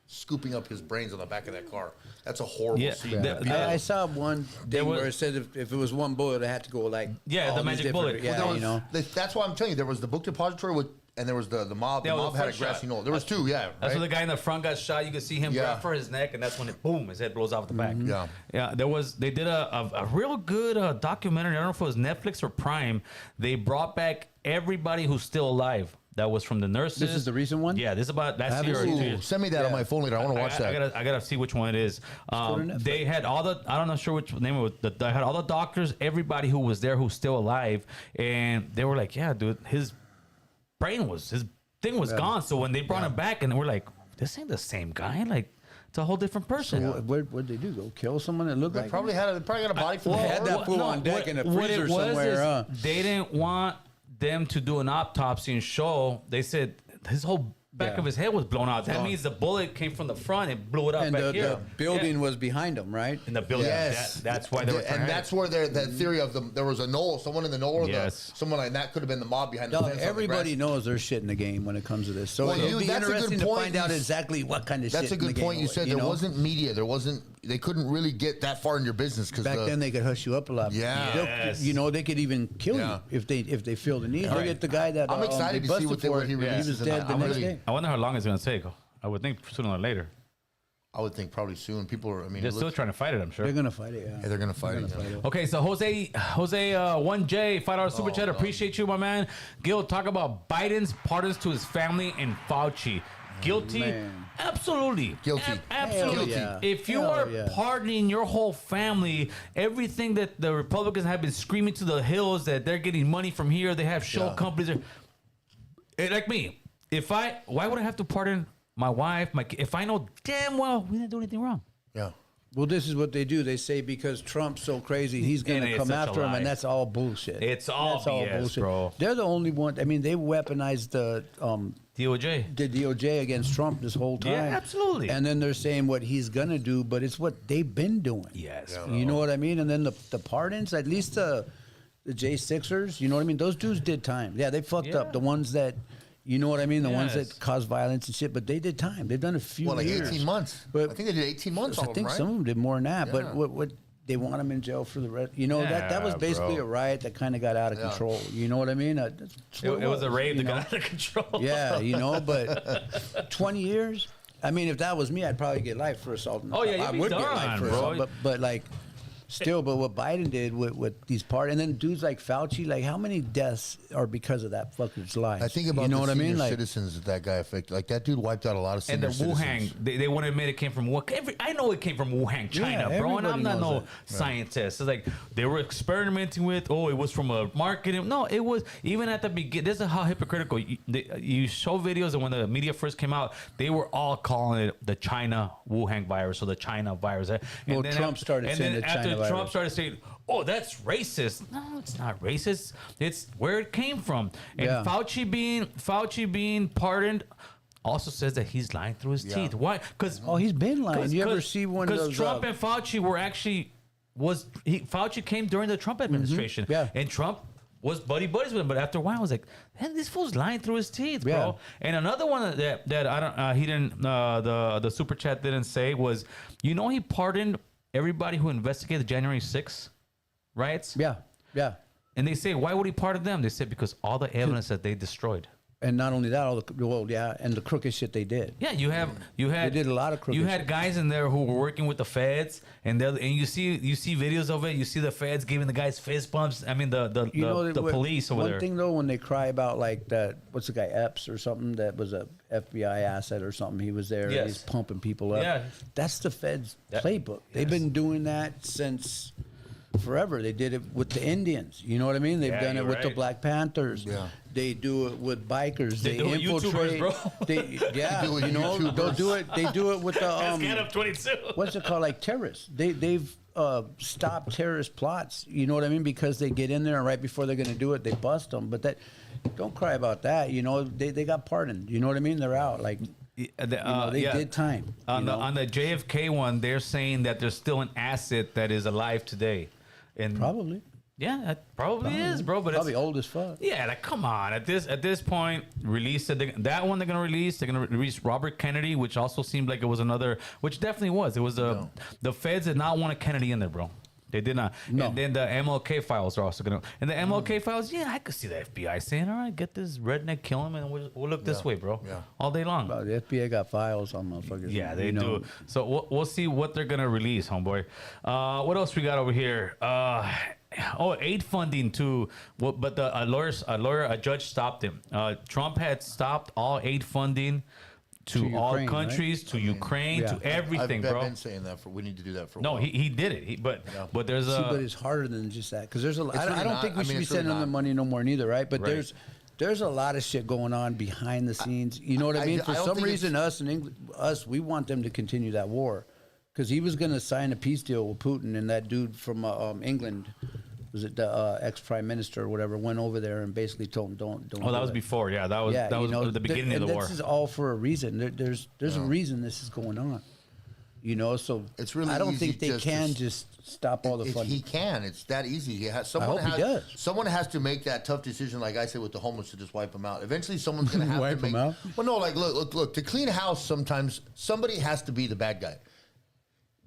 scooping up his brains on the back of that car. That's a horrible scene. I saw one thing where it said if it was one bullet, it had to go like the magic bullet. Yeah, well, that's why I'm telling you. There was the book depository and there was the mob. The mob had a grassy knoll. There was two. Yeah, that's when the guy in the front got shot. You could see him grab for his neck, and that's when boom, his head blows off the back. Yeah. They did a real good documentary. I don't know if it was Netflix or Prime. They brought back everybody who's still alive. That was from the nurses. This is the recent one? Yeah, this is about last year. Send me that on my phone later. I want to watch that. I gotta see which one it is. They had all the, I don't know sure which name it was. They had all the doctors, everybody who was there who's still alive, and they were like, yeah, dude, his thing was gone. So when they brought him back, and we're like, this ain't the same guy. Like, it's a whole different person. So what'd they do? Go kill someone that looked like probably got a body from they had that fool on deck in a freezer somewhere. They didn't want them to do an autopsy and show. They said his whole back of his head was blown out. That means the bullet came from the front and blew it up and back here. The building was behind him, right? In the building. Yes. That's why they were and that's where that theory of there was a knoll, someone in the knoll, or someone like that could have been the mob behind the fence. Everybody knows there's shit in the game when it comes to this. So it'll be interesting to find out exactly what kind of shit. That's a good point you said. There wasn't media. They couldn't really get that far in your business because back then they could hush you up a lot. Yeah, they could even kill you if they feel the need. Look at the guy that I'm excited to see what he releases. He was dead the next day. I wonder how long it's gonna take. I would think sooner or later. I would think probably soon. People are. I mean, they're still trying to fight it. I'm sure they're gonna fight it. Yeah, they're gonna fight it. Okay, so Jose, 1J, $5 super chat. Appreciate you, my man. Gil, talk about Biden's pardons to his family and Fauci. Guilty? Man. Absolutely. Guilty. Absolutely. Yeah. If you are pardoning your whole family, everything that the Republicans have been screaming to the hills that they're getting money from here, they have shell companies. Like me, why would I have to pardon my wife, if I know damn well we didn't do anything wrong? Yeah. Well, this is what they do. They say because Trump's so crazy, he's going to come after him, and that's all bullshit. It's all BS, bro. They're the only one. I mean, they weaponized the DOJ against Trump this whole time. Yeah, absolutely. And then they're saying what he's going to do, but it's what they've been doing. Yes. You know what I mean? And then the pardons, at least the J6ers, you know what I mean? Those dudes did time. Yeah, they fucked up. The ones that... You know what I mean? The ones that cause violence and shit, but they did time. They've done a few like years. 18 months. But I think they did 18 months. I think some of them did more than that. But what they want them in jail for the rest. You know that was basically a riot that kind of got out of control. You know what I mean? It was a rave that got out of control. Yeah, but 20 years. I mean, if that was me, I'd probably get life for assault. Oh yeah, I would get life for assault. But like. Still, but what Biden did with these parties, and then dudes like Fauci, like how many deaths are because of that fucker's life? I think about the senior citizens that guy affected. Like that dude wiped out a lot of senior citizens. And the Wuhan, they wouldn't admit it came from Wuhan. I know it came from Wuhan, China, bro, and I'm not no scientist. It's like they were experimenting with, it was from a marketing. No, it was even at the beginning. This is how hypocritical. You show videos, and when the media first came out, they were all calling it the China Wuhan virus or the China virus. And then Trump started saying the China virus. Trump started saying, that's racist. No, it's not racist. It's where it came from. And Fauci being pardoned also says that he's lying through his teeth. Why? Because he's been lying. You ever see one of those? Because Trump and Fauci were actually Fauci came during the Trump administration. And Trump was buddies with him, but after a while, I was like, man, this fool's lying through his teeth, bro. And another one that I don't, he didn't, the super chat didn't say was, he pardoned everybody who investigated the January 6th riots. Yeah. And they say, why would he pardon them? They said because all the evidence that they destroyed. And not only that, and the crooked shit they did. Yeah, you had They did a lot of crooked You had shit. guys in there who were working with the feds, and you see videos of it. You see the feds giving the guys fist bumps. I mean the police over there. One thing though, when they cry about like that, what's the guy Epps or something that was a FBI asset or something? He was there. Yes. And he's pumping people up. Yeah. That's the feds' playbook. They've been doing that since forever. They did it with the Indians. You know what I mean? They've done it you're with the right. Black Panthers. Yeah. They do it with bikers. They do it with infiltrate. YouTubers, bro. They do it you know, YouTubers. they'll do it. They do it with the Get up 22. what's it called? Like terrorists. They've stopped terrorist plots. You know what I mean? Because they get in there and right before they're going to do it, they bust them. But don't cry about that. You know, they got pardoned. You know what I mean? They're out. Like, they did time. On the JFK one, they're saying that there's still an asset that is alive today, and Probably. yeah, that probably is, bro. But Probably it's, old as fuck. yeah, like come on. At this point, release that one they're gonna release. They're gonna release Robert Kennedy, which also seemed like it was another, which definitely was. It was the feds did not want a Kennedy in there, bro. They did not. No. And then the MLK files are also gonna. And the MLK files, yeah, I could see the FBI saying, "All right, get this redneck, kill him, and we'll look this way, bro, all day long." The FBI got files on motherfuckers. Yeah, they You know. do. So we'll see what they're gonna release, homeboy. What else we got over here? Aid funding to what? But a judge stopped him. Trump had stopped all aid funding to all Ukraine, countries, to Ukraine, Yeah. to everything, I've bro. been saying that we need to do that for a No, while. he did it. But there's See, but a it's harder than just that because there's a. I really don't not. think we I should mean, be it's really sending them the not. money no more neither, right? But Right. there's a lot of shit going on behind the scenes. You know what I mean? I For don't some think reason, we want them to continue that war because he was going to sign a peace deal with Putin, and that dude from England. Was it the ex-prime minister or whatever went over there and basically told him don't. Oh, that do was it. before. Yeah, that was the beginning of the war. This is all for a reason. There's a reason this is going on. You know, so It's really I don't easy think they just to can just stop all the If funding. he can, it's that easy. hope he does. Someone has to make that tough decision, like I said with the homeless, to just wipe them out. Eventually, someone's going to have Wipe to make. them out? Well, no, like look. To clean a house, sometimes somebody has to be the bad guy.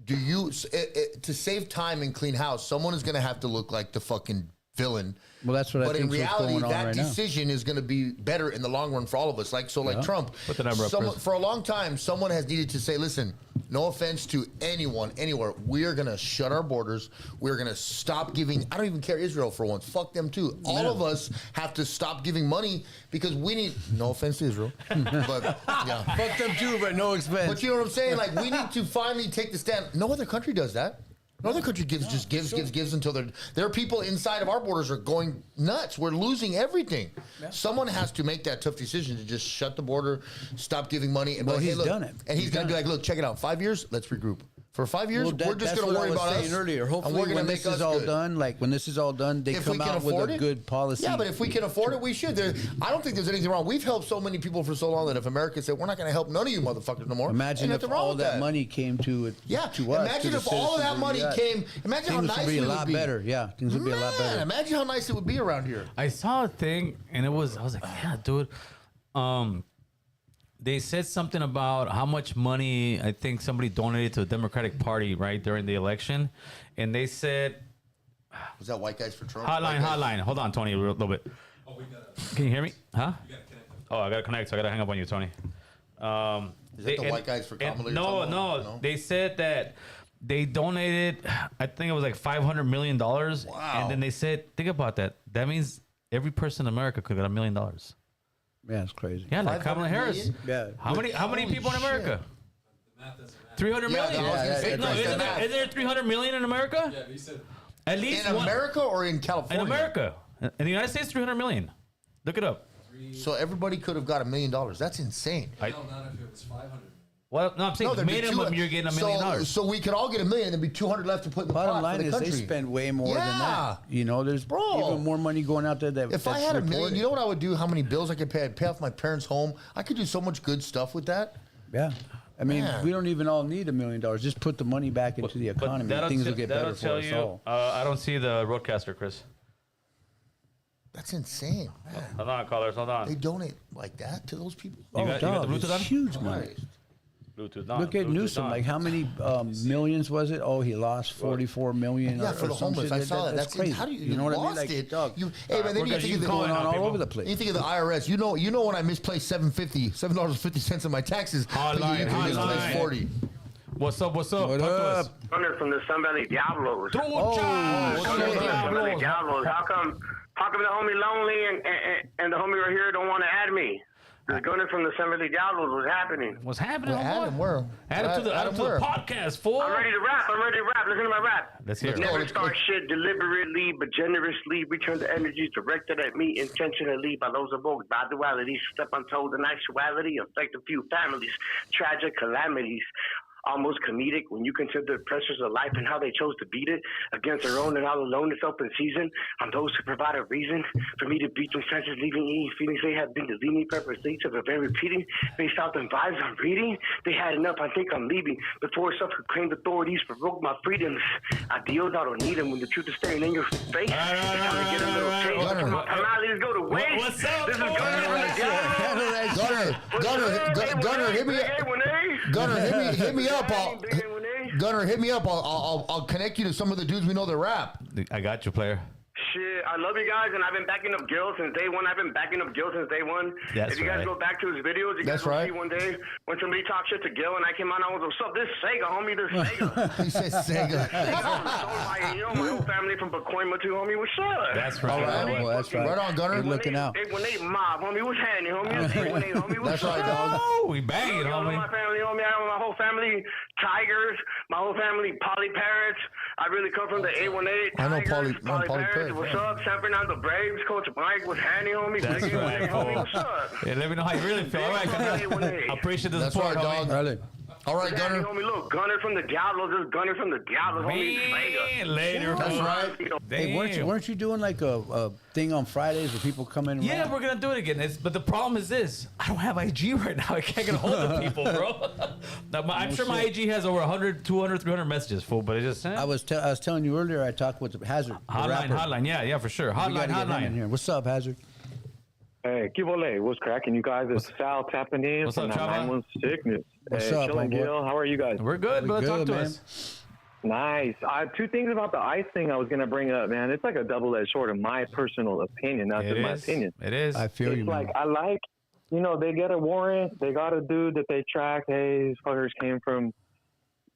To save time and clean house, someone is going to have to look like the fucking villain. Well, that's what I But in think's what's reality, going on that right now. decision is going to be better in the long run for all of us. Like Trump. Put the number up, Chris. For a long time, someone has needed to say, listen, no offense to anyone, anywhere, we're going to shut our borders. We're going to stop giving. I don't even care Israel for once. Fuck them too. All of us have to stop giving money because we need. No offense to Israel, but yeah. Fuck them too, but no expense. But you know what I'm saying? Like we need to finally take the stand. No other country does that. No other country gives until there are people inside of our borders are going nuts. We're losing everything. Yeah. Someone has to make that tough decision to just shut the border, stop giving money. And Well, he's done it. And he's going to be like, look, check it out. 5 years, let's regroup. For 5 years, we're just that's going to what worry I was about saying us. earlier. Hopefully, and we're when gonna this make is us all good. done, like when this is all done, they If we come can out with afford a it? good policy. Yeah, but if we can afford it, we should. I don't think there's anything wrong. We've helped so many people for so long that if America said, we're not going to help none of you motherfuckers no more. Imagine ain't if nothing wrong all with that money came to us. to Imagine the if all of that citizens money the US. came. Imagine how Things nice would be it a would lot be. better. Yeah, things would be a lot Man, better. imagine how nice it would be around here. I saw a thing, and I was like, yeah, dude. They said something about how much money I think somebody donated to the Democratic Party right during the election, and they said Was that White Guys for Trump? hotline. Hold on, Tony, a little bit. Oh, we gotta. Can you hear me? Huh? You gotta connect them. Oh, I gotta connect. So I gotta hang up on you, Tony. Is that the White Guys for Kamala? No. They said that they donated. I think it was like $500 million. Wow. And then they said, think about that. That means every person in America could get $1 million. Yeah, it's crazy. Yeah, like 500 Kamala Harris. million? Yeah. How many Holy people in America? The math doesn't matter. 300 Yeah, million. I was gonna say, No, Chris, isn't that there, is there 300 million in America? Yeah, but you said At least In one. America or in California? In America. In the United States, 300 million. Look it up. So everybody could have got $1 million. That's insane. I- no, not if it was 500 million. Well, no, I'm saying there'd be minimum you're getting $1 million. So we could all get $1 million. There'd be 200 left to put in the Bottom pot line for the is country. they spend way more than Yeah. that. You know, there's Bro. even more money going out there that If I that's had $1 million, reported. you know what I would do? How many bills I could pay? I'd pay off my parents' home. I could do so much good stuff with that. Yeah. I mean, Man. we don't even all need $1 million. Just put the money back into the economy. that'll Things will t- get that'll better for tell us you, all. I don't see the roadcaster, Chris. That's insane. Man. Hold on, callers. Hold on. They donate like that to those people. You got the dog, Bluetooth it's on? huge money. Christ. Bluetooth on. Look at Bluetooth Newsom. on. Like how many millions was it? Oh, he lost 44 million. Yeah, for the some homeless. shit. I saw that. That's crazy. How do you know what I lost mean? Like, it? dog. Hey, man, then you think of the going on all people. over the place. You think of the IRS. You know when I misplaced $7.50 in my taxes. Hotline, you misplaced hotline. 40. What's up? What's up? What Talk to us. up? Gunner from the Sun Valley Diablos. Trucha! Oh, What's shit. up, Sun Valley Diablos? Diablos. How come the homie lonely and the homie right here don't want to add me? The Gunner from the Sun Valley Diablos. What's happening? What's happening? Adam, where? Add it to the podcast, fool. I'm ready to rap. Listen to my rap. Let's hear it. Never start shit deliberately, but generously return the energy directed at me intentionally by those evoked by duality. Step untold in actuality, affect a few families. Tragic calamities. Almost comedic when you consider the pressures of life and how they chose to beat it against their own and all alone this open season. I'm those who provide a reason for me to beat them senses, leaving any feelings they have been deleting me purposely to prevent repeating. Based off the vibes I'm reading, they had enough. I think I'm leaving before self-proclaimed authorities provoke my freedoms. Ideals, I don't need them when the truth is staring in your face. It's time to get a little taste. Come on, let's go to waste. What's up, This is boy? Gunner, hit me up. Gunner, hit me up. Gunner, hit me up. I'll connect you to some of the dudes we know that rap. I got you, player. Shit, I love you guys, and I've been backing up Gil since day one. That's if you guys right. go back to his videos, you guys That's will right. see one day when somebody talked shit to Gil, and I came on, I was, what's up, this Sega, homie, this Sega. He said Sega. My whole family from Pacoima too, homie, what's up? That's right. All right, well, that's right. Right on, Gunner. Good looking out. 818 mob, homie, what's happening, homie? 818, homie, what's That's right, dog. Oh, we banging, I love homie. my family, homie. I love my whole family, Tigers. My whole family, Polly Parrots. I really come from the 818 I know Tigers. Polly Parrots. Parrot, What's yeah. up? San Fernando Braves. Coach Mike was handy, homie. That's Big right, 818, homie. fool. What's up? Yeah, let me know how you really feel. All right, Gunner. I appreciate the That's support, right, homie. dog. Really? All right, What's Gunner. happening, homie? Look, Gunner from the Diablos. This is Gunner from the Diablos, homie. Man, later. That's fool. right. Hey, weren't you doing like a thing on Fridays where people come in? Yeah, we're gonna do it again. But the problem is this: I don't have IG right now. I can't get a hold of people, bro. I'm sure my IG has over 100, 200, 300 messages, fool. But it's just I was telling you earlier. I talked with Hazard. the rapper. hotline. Yeah, for sure. We gotta Hotline, get him in hotline. here. What's up, Hazard? Hey, Kibole, what's cracking, you guys? It's Sal tapping in What's from up, that Chava? 9-1 sickness. What's Hey, up, chilling, homeboy? Gil. How are you guys? We're good, We bro. Talk good, to man. us. Nice. I have two things about the ICE thing I was going to bring up, man. It's like a double-edged sword, in my personal opinion. That's just my opinion. It is. I feel It's you, like, man. I like, they get a warrant. They got a dude that they track. Hey, these fuckers came from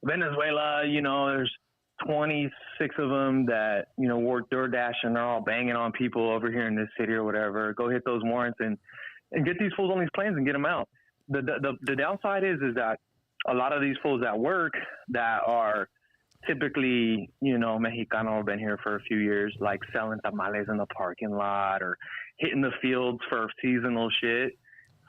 Venezuela. There's 26 of them that, work DoorDash, and they're all banging on people over here in this city or whatever. Go hit those warrants and get these fools on these planes and get them out. The downside is that a lot of these fools at work that are typically, Mexicano, been here for a few years, like selling tamales in the parking lot or hitting the fields for seasonal shit.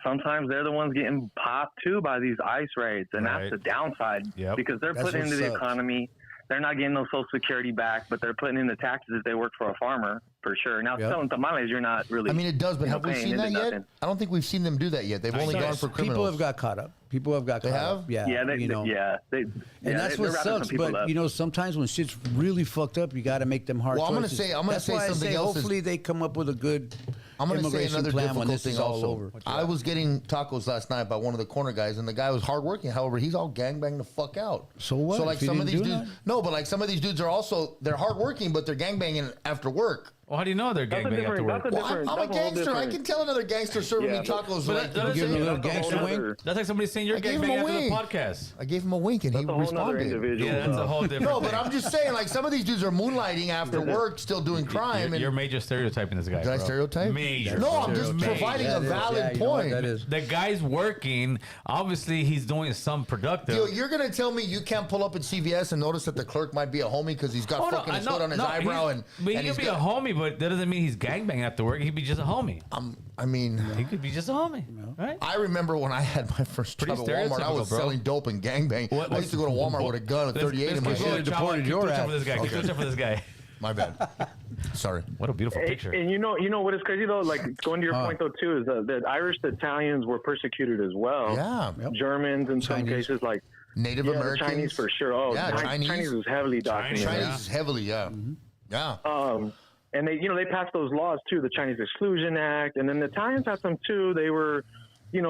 Sometimes they're the ones getting popped too by these ICE raids, and Right. that's the downside because they're That's putting what into the sucks. economy. They're not getting no Social Security back, but they're putting in the taxes if they work for a farmer, for sure. Now, Yep. selling tamales, you're not really. I mean, it does, but have we paying seen that into yet? nothing. I don't think we've seen them do that yet. They've only gone for People criminals. have got caught up. People have got They caught have? up. Yeah, Yeah, you know. and And that's what sucks. But sometimes when shit's really fucked up, you got to make them hard Well, I'm gonna choices. say- I'm gonna That's say why something I say else is- hopefully they come up with a good I'm going to say immigration another plan when difficult this thing is all also. over. I was getting tacos last night by one of the corner guys, and the guy was hardworking. However, he's all gangbanged the fuck out. So what? So like If he some of didn't these do dudes, that? no, but like some of these dudes are also they're hardworking, but they're gangbanging after work. Well, how do you know they're That's a gangbanging after different- work? that's a Well, I'm a that's a whole gangster. I different- can tell another gangster serving Yeah, me but- tacos. but like, that's- Give him a little That's a whole gangster wing. nother- That's like somebody saying you're I gave him gangbanging a after the wink. podcast. I gave him a wink, and That's he a whole nother responded. individual. Yeah, that's a whole different No, but thing. I'm just saying, like some of these dudes are moonlighting after work, still doing crime. You're and major stereotyping this guy. did I bro. stereotype? Major. No, I'm just stereotyping. providing That a is- valid yeah, you know what point. that is. The guy's working. Obviously, he's doing some productive. Yo, you're gonna tell me you can't pull up at CVS and notice that the clerk might be a homie because he's got Oh, no, fucking his no, hood on his no, eyebrow he's- and but he and could he's be got, a homie, but that doesn't mean he's gangbanging after work. He could be just a homie. I mean, He could be just a homie, right? I remember when I had my first Pretty job at Walmart, I was stereotypical, bro. selling dope and gangbang. What- I used to go to Walmart with a gun, a 38 in my Let's keep hand. going, deported Chava. Keep your doing ass. stuff for this guy. Keep doing stuff for this guy. My bad. Sorry. What a beautiful picture. And you know what is crazy though? Like going to your point though too is that Irish Italians were persecuted as well. Yeah. Yep. Germans in some Chinese. cases, like Native yeah, the Americans. Chinese for sure. Oh, Yeah, Chinese was heavily documented. Chinese Yeah. is heavily, yeah. Yeah. And they passed those laws too, the Chinese Exclusion Act, and then the Italians had some too. They were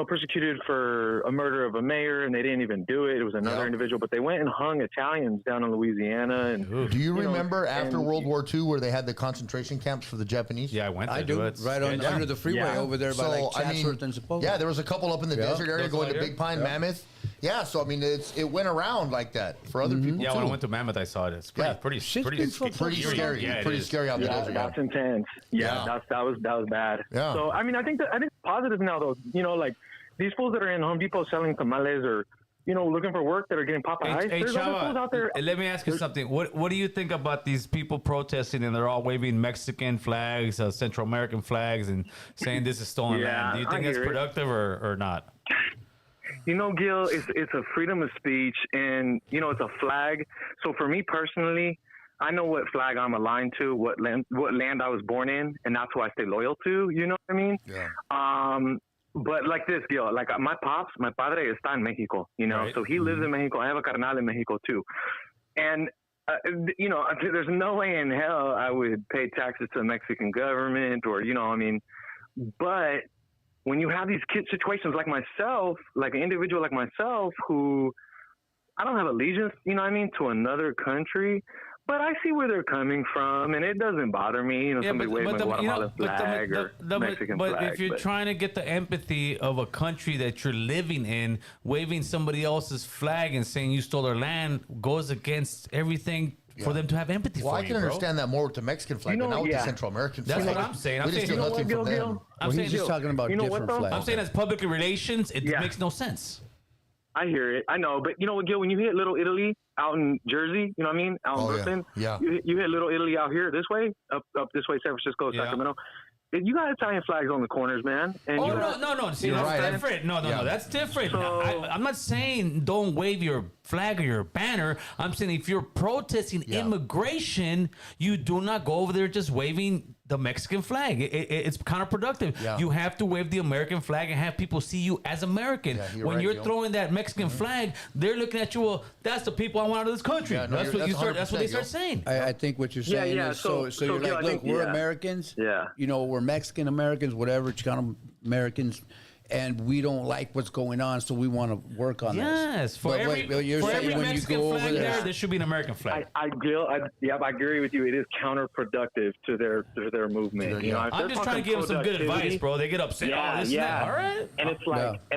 persecuted for a murder of a mayor, and they didn't even do it. It was another individual, but they went and hung Italians down in Louisiana. And do you remember after World War II where they had the concentration camps for the Japanese? Yeah, I went there. I do. Right under the freeway over there by like Chatsworth and Sepulveda. Yeah, there was a couple up in the desert area going to Big Pine, Mammoth. Yeah, so I mean, it went around like that for other people. Yeah, too. when I went to Mammoth, I saw it. It's pretty scary. Yeah, pretty scary out there. That's intense. Yeah, that was bad. Yeah. So I mean, I think positive now though. Like these fools that are in Home Depot selling tamales or looking for work that are getting Popeyes. There's other fools out there. Let me ask you something. What do you think about these people protesting and they're all waving Mexican flags, Central American flags, and saying this is stolen land? Do you think that's productive or not? Gil, it's a freedom of speech, and it's a flag. So for me personally, I know what flag I'm aligned to, what land I was born in, and that's who I stay loyal to. You know what I mean? Yeah. But like this, Gil, like my padre está en Mexico. Right. So he lives in Mexico. I have a carnal in Mexico too, and there's no way in hell I would pay taxes to the Mexican government or but when you have these situations like myself, like an individual like myself, who I don't have allegiance, to another country, but I see where they're coming from, and it doesn't bother me. Somebody waving a Guatemalan flag or Mexican flag. But if you're trying to get the empathy of a country that you're living in, waving somebody else's flag and saying you stole their land goes against everything. For them to have empathy for you, I can understand that more with the Mexican flag, but not with the Central American flag. That's what I'm saying. We just steal nothing from them. He's just talking about different flags. I'm saying as public relations, it makes no sense. I hear it. I know. But you know what, Gil, when you hit Little Italy out in Jersey, you know what I mean? Out in Brooklyn. Yeah. You hit Little Italy out here this way, up this way, San Francisco, Sacramento. You got Italian flags on the corners, man. And no. See, that's different. No, that's different. So, I'm not saying don't wave your flag or your banner. I'm saying if you're protesting immigration, you do not go over there just waving the Mexican flag. It's counterproductive. Yeah. You have to wave the American flag and have people see you as American. Yeah, when you're throwing that Mexican flag, they're looking at you. Well, that's the people I want out of this country. Yeah, that's what they start saying. I think what you're saying is so you're like, look, we're Americans. Yeah. We're Mexican Americans, whatever, Chicano Americans. And we don't like what's going on, so we want to work on this. Yes, for every Mexican flag there should be an American flag. I agree with you. It is counterproductive to their movement. I'm just trying to give them some good advice, bro. They get upset. All right. And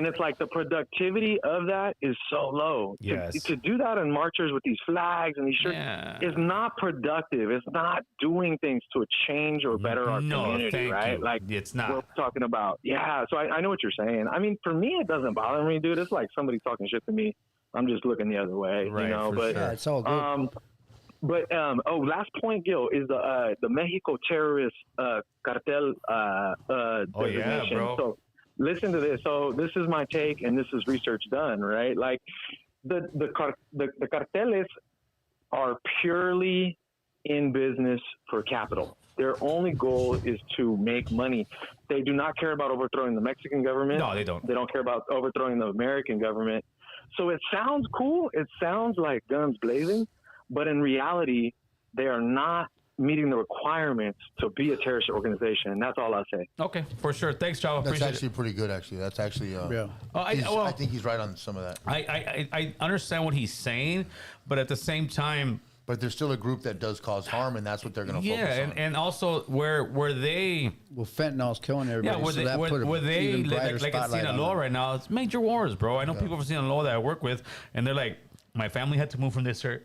it's like the productivity of that is so low. Yes. To do that in marchers with these flags and these shirts is not productive. It's not doing things to change or better our community, right? Like it's not. We're talking about. Yeah. So I know what you're saying. I mean, for me, it doesn't bother me, dude. It's like somebody talking shit to me. I'm just looking the other way, right, But sure. It's all good. Last point, Gil, is the Mexico terrorist cartel designation. Bro. So listen to this. So this is my take, and this is research done, right? Like the carteles are purely in business for capital. Their only goal is to make money. They do not care about overthrowing the Mexican government. No, they don't. They don't care about overthrowing the American government. So it sounds cool. It sounds like guns blazing. But in reality, they are not meeting the requirements to be a terrorist organization. And that's all I say. Okay, for sure. Thanks, Chavo. That's actually pretty good, actually. That's actually... I think he's right on some of that. I understand what he's saying, but at the same time... But there's still a group that does cause harm, and that's what they're going to focus on. And also where they... Well, fentanyl's killing everybody. Yeah, where they like in Sinaloa right now, it's major wars, bro. I know people from Sinaloa that I work with, and they're like, my family had to move from this area.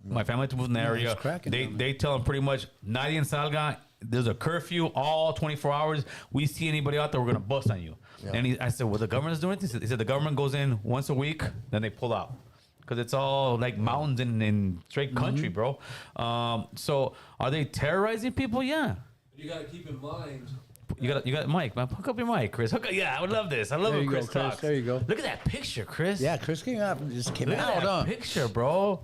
My family had to move from the area. They tell them pretty much, nadie salga. There's a curfew all 24 hours. We see anybody out there, we're going to bust on you. Yeah. And I said, well, the government's doing it? He said the government goes in once a week, then they pull out. Because it's all like mountains in straight country, bro. So are they terrorizing people? Yeah. You got to keep in mind. You got Mike, man. Hook up your mic, Chris. I would love this. I love when Chris talks. There you go. Look at that picture, Chris. Yeah, Chris came out. Just came out. Look at that picture, bro.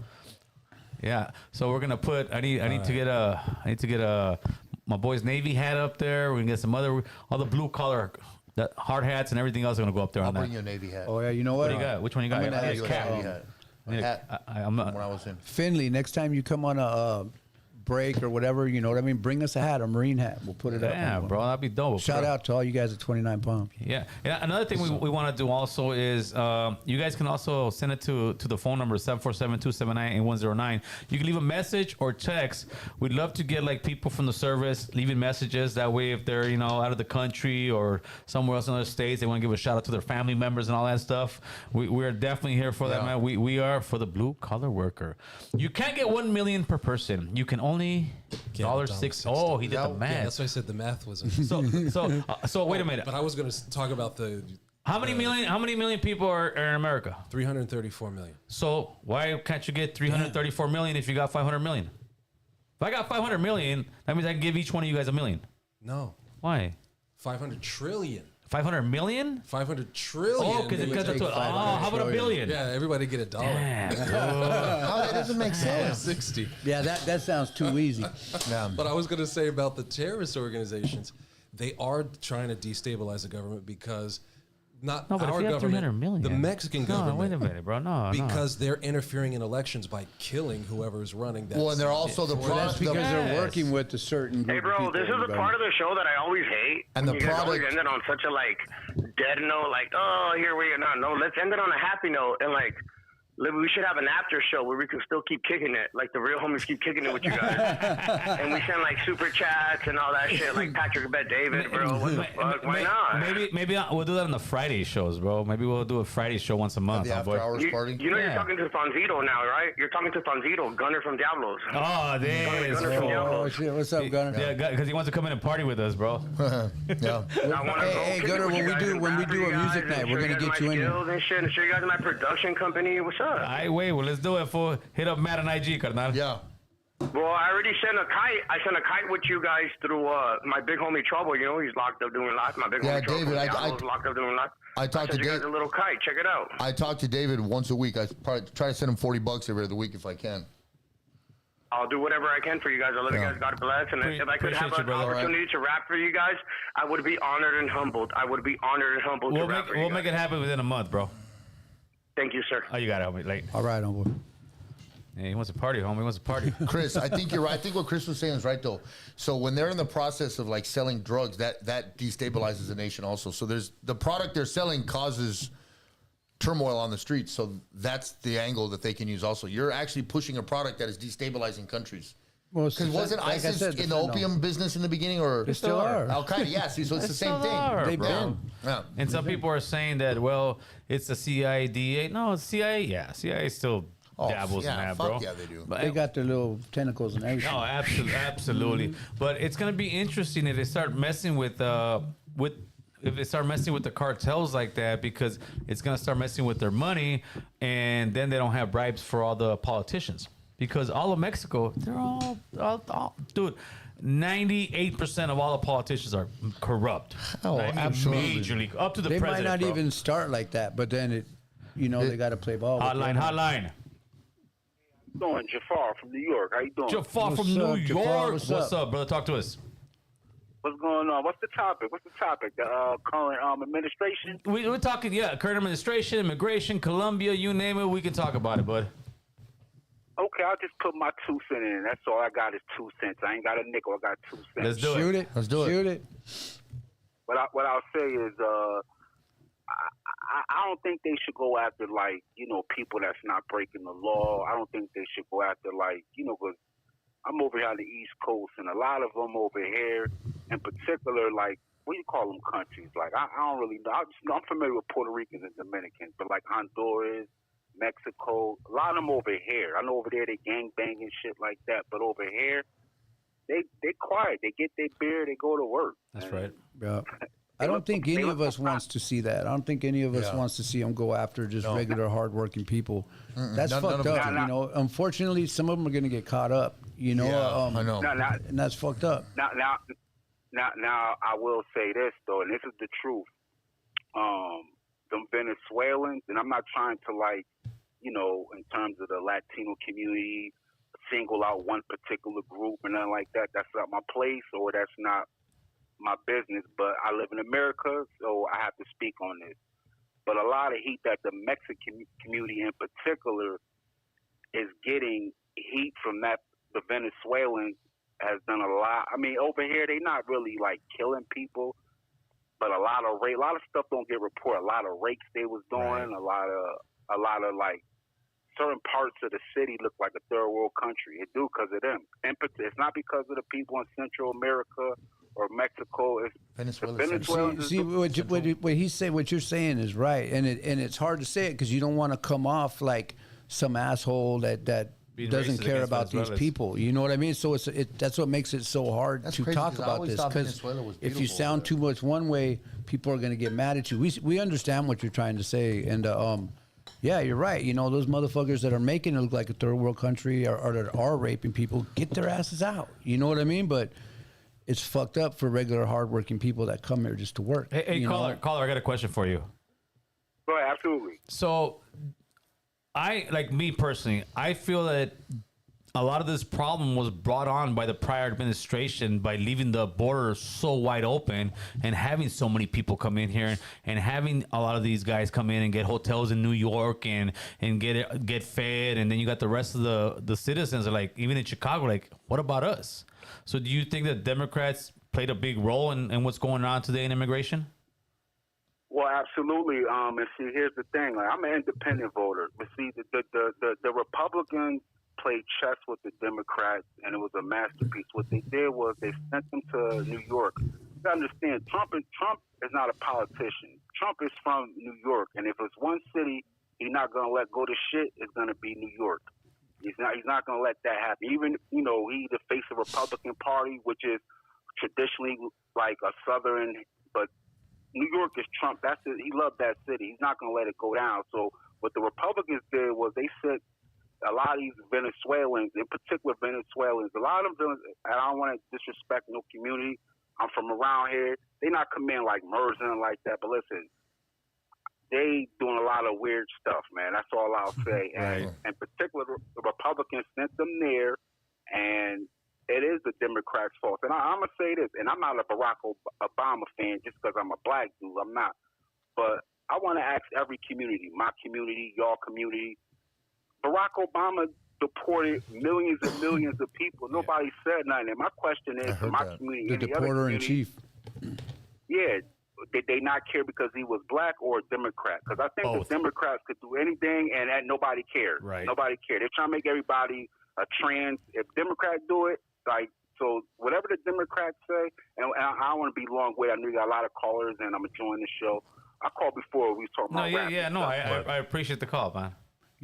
Yeah. So we're gonna put. I need to get my boy's Navy hat up there. We can get some all the blue collar. The hard hats and everything else are gonna go up there. I'll bring you a Navy hat. Oh yeah, you know what? What do you got? Which one you got? I'm gonna ask Navy hat. I'm not. when I was in Finley. Next time you come on a break or whatever, you know what I mean? Bring us a hat, a Marine hat. We'll put it up. Yeah, bro, that'd be dope. Shout out to all you guys at 29 Pump. Yeah. Another thing we want to do also is you guys can also send it to the phone number 747-279-8109. You can leave a message or text. We'd love to get like people from the service leaving messages. That way, if they're out of the country or somewhere else in other states, they want to give a shout out to their family members and all that stuff. We're definitely here for that, man. We are for the blue collar worker. You can't get 1 million per person. You can only $6. Oh, he did the math. Yeah, that's why I said the math wasn't. So wait a minute. But I was going to talk about the How many million people are in America? 334 million. So why can't you get 334 million if you got 500 million? If I got 500 million, that means I can give each one of you guys $1 million. No. Why? 500 trillion. 500 million? 500 trillion. Oh, because how about $1 billion? Yeah, everybody get $1. How that doesn't make sense. 60. Yeah, that sounds too easy. Yeah. But I was going to say about the terrorist organizations, they are trying to destabilize the government because not No, but our if you have 300 government, million. the Mexican government. No, wait a minute, bro. No, because they're interfering in elections by killing whoever is running. Well, and they're also the Well, that's because Yes. they're working with a certain group Hey, of bro, people this is in the the part of the show that I always hate. And the you guys always product- end it on such a dead note, oh, here we are. No, let's end it on a happy note and we should have an after show where we can still keep kicking it, like the real homies keep kicking it with you guys, and we send super chats and all that shit, like Patrick Bet David, bro. What the fuck? Why not? Maybe we'll do that on the Friday shows, bro. Maybe we'll do a Friday show once a month. The after hours party. You know Yeah. you're talking to Fonzito now, right? You're talking to Fonzito, Gunner from Diablos. Oh, this. Gunner from Oh, Diablos. shit. What's up, Gunner? Yeah, because he wants to come in and party with us, bro. Yeah. I wanna go Hey, kick it Gunner, with when you we guys do and a rap for you music guys night, and we're show gonna you get guys you my in here. skills and shit, and show you guys my production company. What's up? Wait, well, let's do it, fool. Hit up Matt and IG, carnal. Yeah. Well, I already sent a kite. I sent a kite with you guys through my big homie Trouble. He's locked up doing live. My big Yeah, homie Trouble. David, I locked up doing live. I talked to sent you guys David. a little kite. Check it out. I talk to David once a week. I probably try to send him $40 every other week if I can. I'll do whatever I can for you guys. I love you Yeah. guys. God bless. And if I could have Appreciate you, an brother. opportunity to rap for you guys, I would be honored and humbled. I would be honored and humbled We'll to rap for you we'll guys. make it happen within a month, bro. Thank you, sir. Oh, you got to help me. Like, All right, homeboy. yeah, he wants to party, homie. He wants to party. Chris, I think you're right. I think what Chris was saying is right, though. So when they're in the process of selling drugs, that destabilizes the nation also. So there's the product they're selling causes turmoil on the streets. So that's the angle that they can use also. You're actually pushing a product that is destabilizing countries. Well, Because wasn't like I ISIS said, in the opium business in the beginning, or They still are. Al Qaeda? Yes, so it's the same thing. They've bro. been. Yeah. And some people are saying that, well, it's the CIA, DA. No, it's CIA. Yeah, CIA still dabbles in that, fuck bro. yeah, they do. But, They got their little tentacles and everything. no, absolutely. But it's gonna be interesting if they start messing with if they start messing with the cartels like that, because it's gonna start messing with their money, and then they don't have bribes for all the politicians. Because all of Mexico, they're all dude. 98% of all the politicians are corrupt. Oh, absolutely. Majorly up to the They might president. not bro. even start like that, but then they got to play ball. with Hotline. them. Doing Jafar from New York. How you doing? Jafar What's from New up, Jafar? York. What's What's up? up, brother? Talk to us. What's going on? What's the topic? The current administration? We're talking, current administration, immigration, Colombia, you name it. We can talk about it, bud. Okay, I'll just put my 2 cents in. That's all I got is 2 cents. I ain't got a nickel. I got 2 cents. Let's do Shoot it. it. Let's do it. Shoot it. What I'll say is, I don't think they should go after people that's not breaking the law. I don't think they should go after because I'm over here on the East Coast, and a lot of them over here, in particular, what do you call them countries? I don't really know. I'm familiar with Puerto Ricans and Dominicans, but Honduras, Mexico, a lot of them over here. I know over there they gang bang and shit like that, but over here, they quiet. They get their beer, they go to work. That's right. Yeah. I don't think any of us wants to see that. I don't think any of us wants to see them go after just regular, hardworking people. That's None fucked of up. them. Unfortunately, some of them are going to get caught up. I know. And that's fucked up. Now, I will say this though, and this is the truth. Them Venezuelans, and I'm not trying to in terms of the Latino community, single out one particular group and nothing like that. That's not my place, or that's not my business. But I live in America, so I have to speak on this. But a lot of heat that the Mexican community in particular is getting heat from that the Venezuelans has done a lot. I mean, over here they not really like killing people, but a lot of stuff don't get reported. A lot of rapes they was doing. Right. A lot of like certain parts of the city look like a third world country. It do because of them. It's not because of the people in Central America or Mexico. It's Venezuela. See what he say. What you're saying is right, and it's hard to say it because you don't want to come off like some asshole that doesn't care about these people. You know what I mean? So that's what makes it so hard to talk about this, because if you sound too much one way, people are going to get mad at you. We understand what you're trying to say, and yeah, you're right. You know, those motherfuckers that are making it look like a third world country or that are raping people, get their asses out. You know what I mean? But it's fucked up for regular hardworking people that come here just to work. Hey, caller, I got a question for you. Go ahead, absolutely. So, me personally, I feel that a lot of this problem was brought on by the prior administration by leaving the border so wide open and having so many people come in here and having a lot of these guys come in and get hotels in New York and get fed, and then you got the rest of the citizens are like, even in Chicago, like, what about us? So do you think that Democrats played a big role in what's going on today in immigration? Well, absolutely. And see, here's the thing. Like, I'm an independent voter. But see, the Republicans played chess with the Democrats, and it was a masterpiece. What they did was they sent them to New York. You gotta understand, Trump is not a politician. Trump is from New York, and if it's one city he's not gonna let go to shit, it's gonna be New York. He's not gonna let that happen. Even, you know, he's the face of the Republican Party, which is traditionally like a Southern, but New York is Trump. That's it. He loved that city. He's not gonna let it go down. So what the Republicans did was they sent a lot of these Venezuelans, in particular Venezuelans, a lot of them, and I don't want to disrespect no community. I'm from around here. They not come in like murders and like that, but listen, they doing a lot of weird stuff, man. That's all I'll say. Right. And in particular, the Republicans sent them there, and it is the Democrats' fault. And I'm going to say this, and I'm not a Barack Obama fan just because I'm a black dude. I'm not. But I want to ask every community, my community, your community, Barack Obama deported millions and millions of people. Nobody said nothing. And my question is, my community, the deporter in chief. Yeah, did they not care because he was black or a Democrat? Because I think the Democrats could do anything, and that nobody cared. Right. Nobody cared. They're trying to make everybody a trans. If Democrats do it, like, so whatever the Democrats say, and I don't want to be long-winded. I know you got a lot of callers, and I'm enjoying the show. I called before. We was talking about I appreciate the call, man.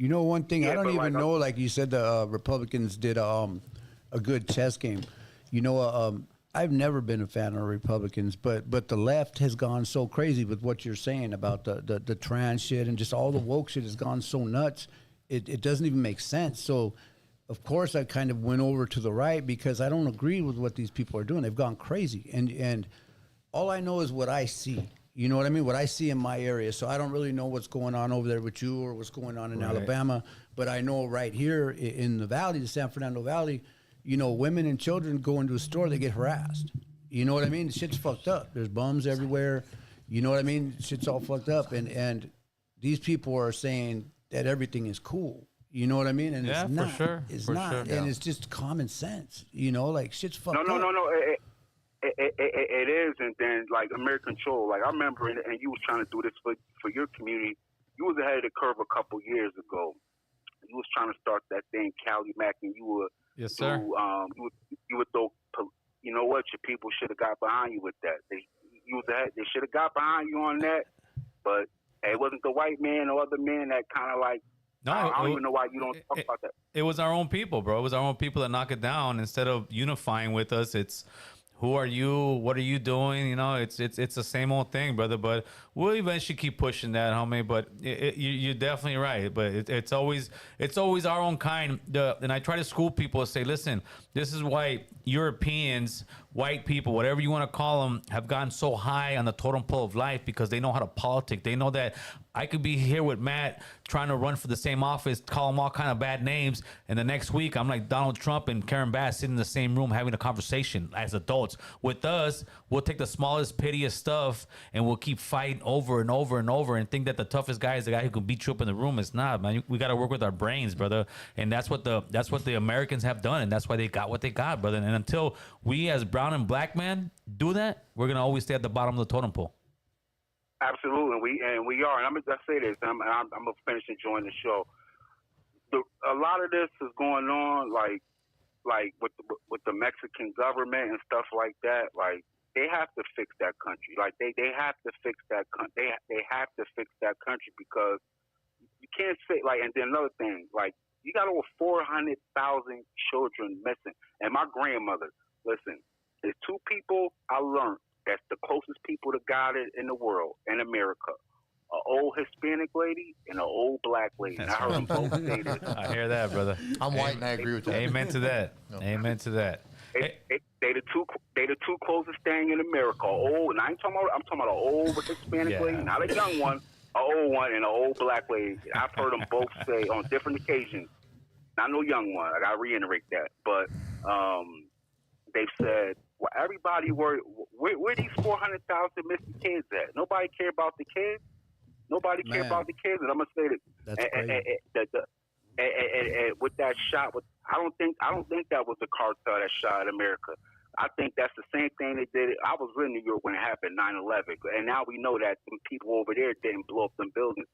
You know, one thing, I don't even know, like you said, the Republicans did a good chess game. You know, I've never been a fan of Republicans, but the left has gone so crazy with what you're saying about the trans shit, and just all the woke shit has gone so nuts, it doesn't even make sense. So, of course, I kind of went over to the right because I don't agree with what these people are doing. They've gone crazy. And all I know is what I see. You know what I mean? What I see in my area. So I don't really know what's going on over there with you or what's going on in Alabama. But I know right here in the valley, the San Fernando Valley, you know, women and children go into a store, they get harassed. You know what I mean? Shit's fucked up. There's bums everywhere. You know what I mean? Shit's all fucked up. And these people are saying that everything is cool. You know what I mean? And it's not. For sure. It's for not. Sure. And it's just common sense. You know, like shit's fucked up. No. It is, and then like American Control. Like I remember, and you was trying to do this for your community. You was ahead of the curve a couple years ago. You was trying to start that thing, Cali Mac, and you were yes, sir. You would throw. You know what? Your people should have got behind you with that. They should have got behind you on that, but it wasn't the white man or other men that kind of like. No, I don't even know why you don't talk about that. It was our own people, bro. It was our own people that knock it down instead of unifying with us. It's who are you? What are you doing? You know, it's the same old thing, brother. But we'll eventually keep pushing that, homie. But you're definitely right. But it's always our own kind. And I try to school people and say, listen, this is why Europeans, white people, whatever you want to call them, have gotten so high on the totem pole of life because they know how to politic. They know that I could be here with Matt trying to run for the same office, call them all kind of bad names, and the next week I'm like Donald Trump and Karen Bass sitting in the same room having a conversation as adults. With us, we'll take the smallest, pettiest stuff and we'll keep fighting over and over and over and think that the toughest guy is the guy who can beat you up in the room. It's not, man. We got to work with our brains, brother. And that's what the Americans have done, and that's why they got what they got, brother. And until we as brown and black men do that, we're gonna always stay at the bottom of the totem pole. Absolutely, we are. And I'm gonna say this. I'm gonna finish enjoying the show. A lot of this is going on, like with the Mexican government and stuff like that. Like they have to fix that country. Like they have to fix that country. They have to fix that country because you can't say like. And then another thing, like you got over 400,000 children missing. And my grandmother, listen, there's two people I learned that's the closest people to God in the world, in America. An old Hispanic lady and an old black lady. And I heard them both say this. I hear that, brother. I'm white and I agree with that. Amen to that. No. Amen to that. They the two closest thing in America. Old, and I'm talking about an old Hispanic lady, not a young one, an old one, and an old black lady. I've heard them both say on different occasions. Not no young one. I gotta reiterate that, but they've said, well, everybody where these 400,000 missing kids at? Nobody care about the kids. Nobody care about the kids, and I'm gonna say that. And with that shot, I don't think that was the cartel that shot America. I think that's the same thing they did. I was in New York when it happened, 9/11, and now we know that some people over there didn't blow up them buildings.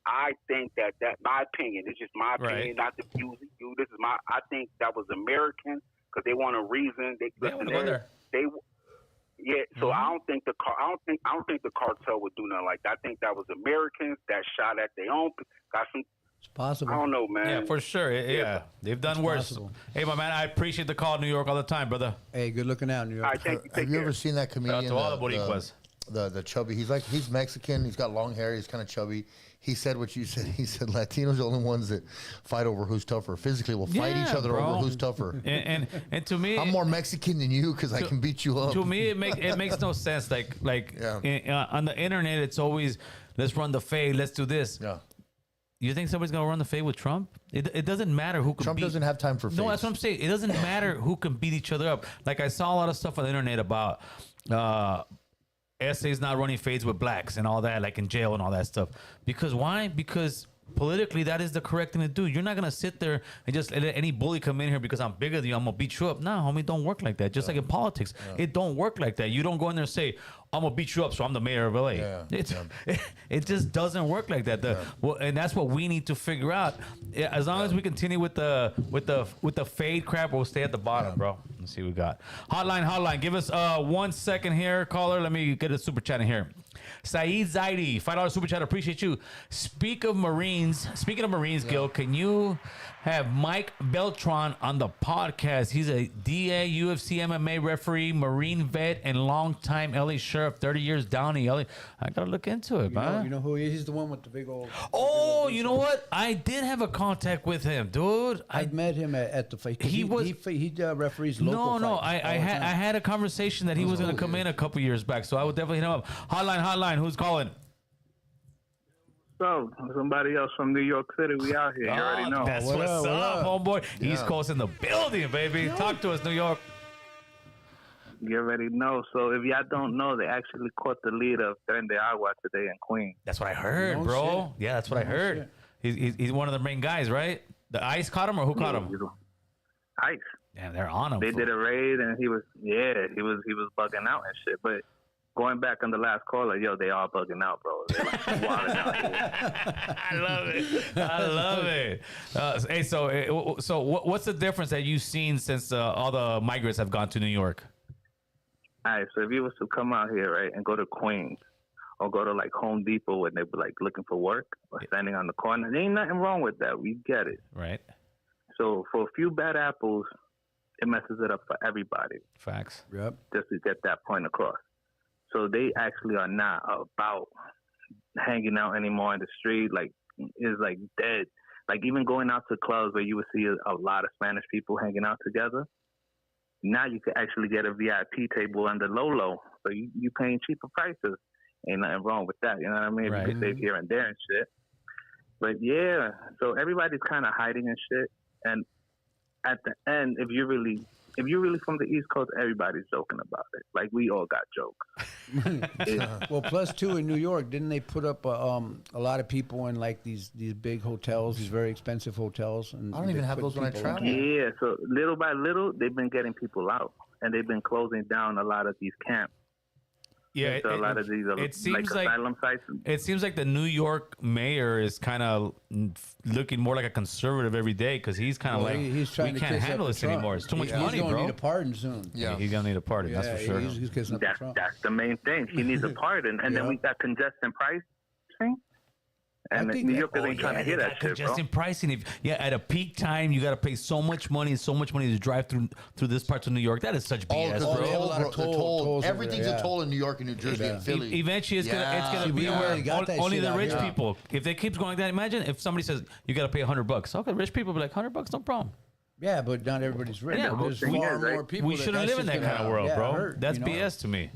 I think that my opinion. It's just my opinion, not to use you. This is my. I think that was American because they want a reason. So I don't think the cartel would do nothing like that. I think that was Americans that shot at their own. Got some. It's possible. I don't know, man. Yeah, for sure. Yeah. They've done worse. Possible. Hey, my man, I appreciate the call, New York, all the time, brother. Hey, good looking out, New York. Right, thank you. Have you ever seen that comedian? To all the Boricuas. The chubby. He's Mexican. He's got long hair. He's kind of chubby. He said what you said. He said Latinos are the only ones that fight over who's tougher. Physically, will fight each other over who's tougher. And to me, I'm more Mexican than you because I can beat you up. To me, it makes no sense. On the internet, it's always let's run the fade. Let's do this. Yeah. You think somebody's gonna run the fade with Trump? It doesn't matter who can. Trump doesn't have time for fades. No, that's what I'm saying. It doesn't matter who can beat each other up. Like I saw a lot of stuff on the internet about essays not running fades with blacks and all that, like in jail and all that stuff. Because why? Because politically, that is the correct thing to do. You're not gonna sit there and just let any bully come in here because I'm bigger than you. I'm gonna beat you up. No, homie, it don't work like that. Just like in politics, it don't work like that. You don't go in there and say, I'm gonna beat you up, so I'm the mayor of LA. It just doesn't work like that. And that's what we need to figure out. As long as we continue with the fade crap, we'll stay at the bottom, bro. Let's see what we got. Hotline. Give us 1 second here, caller. Let me get a super chat in here. Saeed Zaidi, $5 super chat. Appreciate you. Speaking of Marines, Gil, can you have Mike Beltran on the podcast? He's a DA, UFC, MMA referee, Marine vet, and longtime LA sheriff, 30 years down in LA. I gotta look into it, man. You know who he is? He's the one with the big old. Oh, you know what? I did have a contact with him, dude. I met him at the fight. He referees local. No. I had a conversation that he was gonna come in a couple years back, so I would definitely hit him up. Hotline. Who's calling? So, somebody else from New York City. We out here. You already know. That's what's up, homeboy. Yeah. East Coast in the building, baby. Talk to us, New York. You already know. So, if y'all don't know, they actually caught the leader of Tren de Agua today in Queens. That's what I heard, bro. Yeah, that's what I heard. He's one of the main guys, right? The ICE caught him, or who caught him? ICE. Yeah, they're on him. They did a raid, and he was bugging out and shit, but. Going back on the last caller, they all bugging out, bro. They're like wilding out here. I love it. Hey, so what's the difference that you've seen since all the migrants have gone to New York? All right, so if you was to come out here, right, and go to Queens or go to like Home Depot when they were like looking for work or standing on the corner, there ain't nothing wrong with that. We get it. Right. So for a few bad apples, it messes it up for everybody. Facts. Yep. Just to get that point across. So they actually are not about hanging out anymore in the street. Like, it's like dead. Like even going out to clubs where you would see a lot of Spanish people hanging out together. Now you can actually get a VIP table under Lolo. So you paying cheaper prices. Ain't nothing wrong with that. You know what I mean? Right. You can save here and there and shit. But yeah, so everybody's kind of hiding and shit. And at the end, if you're really from the East Coast, everybody's joking about it. Like, we all got jokes. Well, plus too in New York, didn't they put up a lot of people in like these big hotels, these very expensive hotels? And I don't even have those when I travel. Yeah, so little by little, they've been getting people out, and they've been closing down a lot of these camps. Yeah, so a lot of these it seems like asylum sites. It seems like the New York mayor is kind of looking more like a conservative every day because he's kind of he's trying we to can't kiss handle up this to Trump. anymore. It's too much He's money, gonna bro. need a pardon soon. Yeah. He's gonna need a pardon. That's for sure. He's kissing up to Trump. That's the main thing. He needs a pardon, and then we got congestion pricing. And New Yorkers ain't trying to hear that shit, bro. Just in pricing, at a peak time, you got to pay so much money to drive through this part of New York. That is such BS, Oh, bro. They have a lot of tolls everything's over there, a toll in New York and New Jersey and Philly. Eventually, it's gonna be we where already got that only shit the out rich here. people. If they keep going like that, imagine if somebody says you got to pay $100. Okay, rich people be like $100, no problem. Yeah, but not everybody's rich. Yeah, There's thing far is, right, more people. We shouldn't live in that kind of world, bro. Hurt, That's you know? BS to me.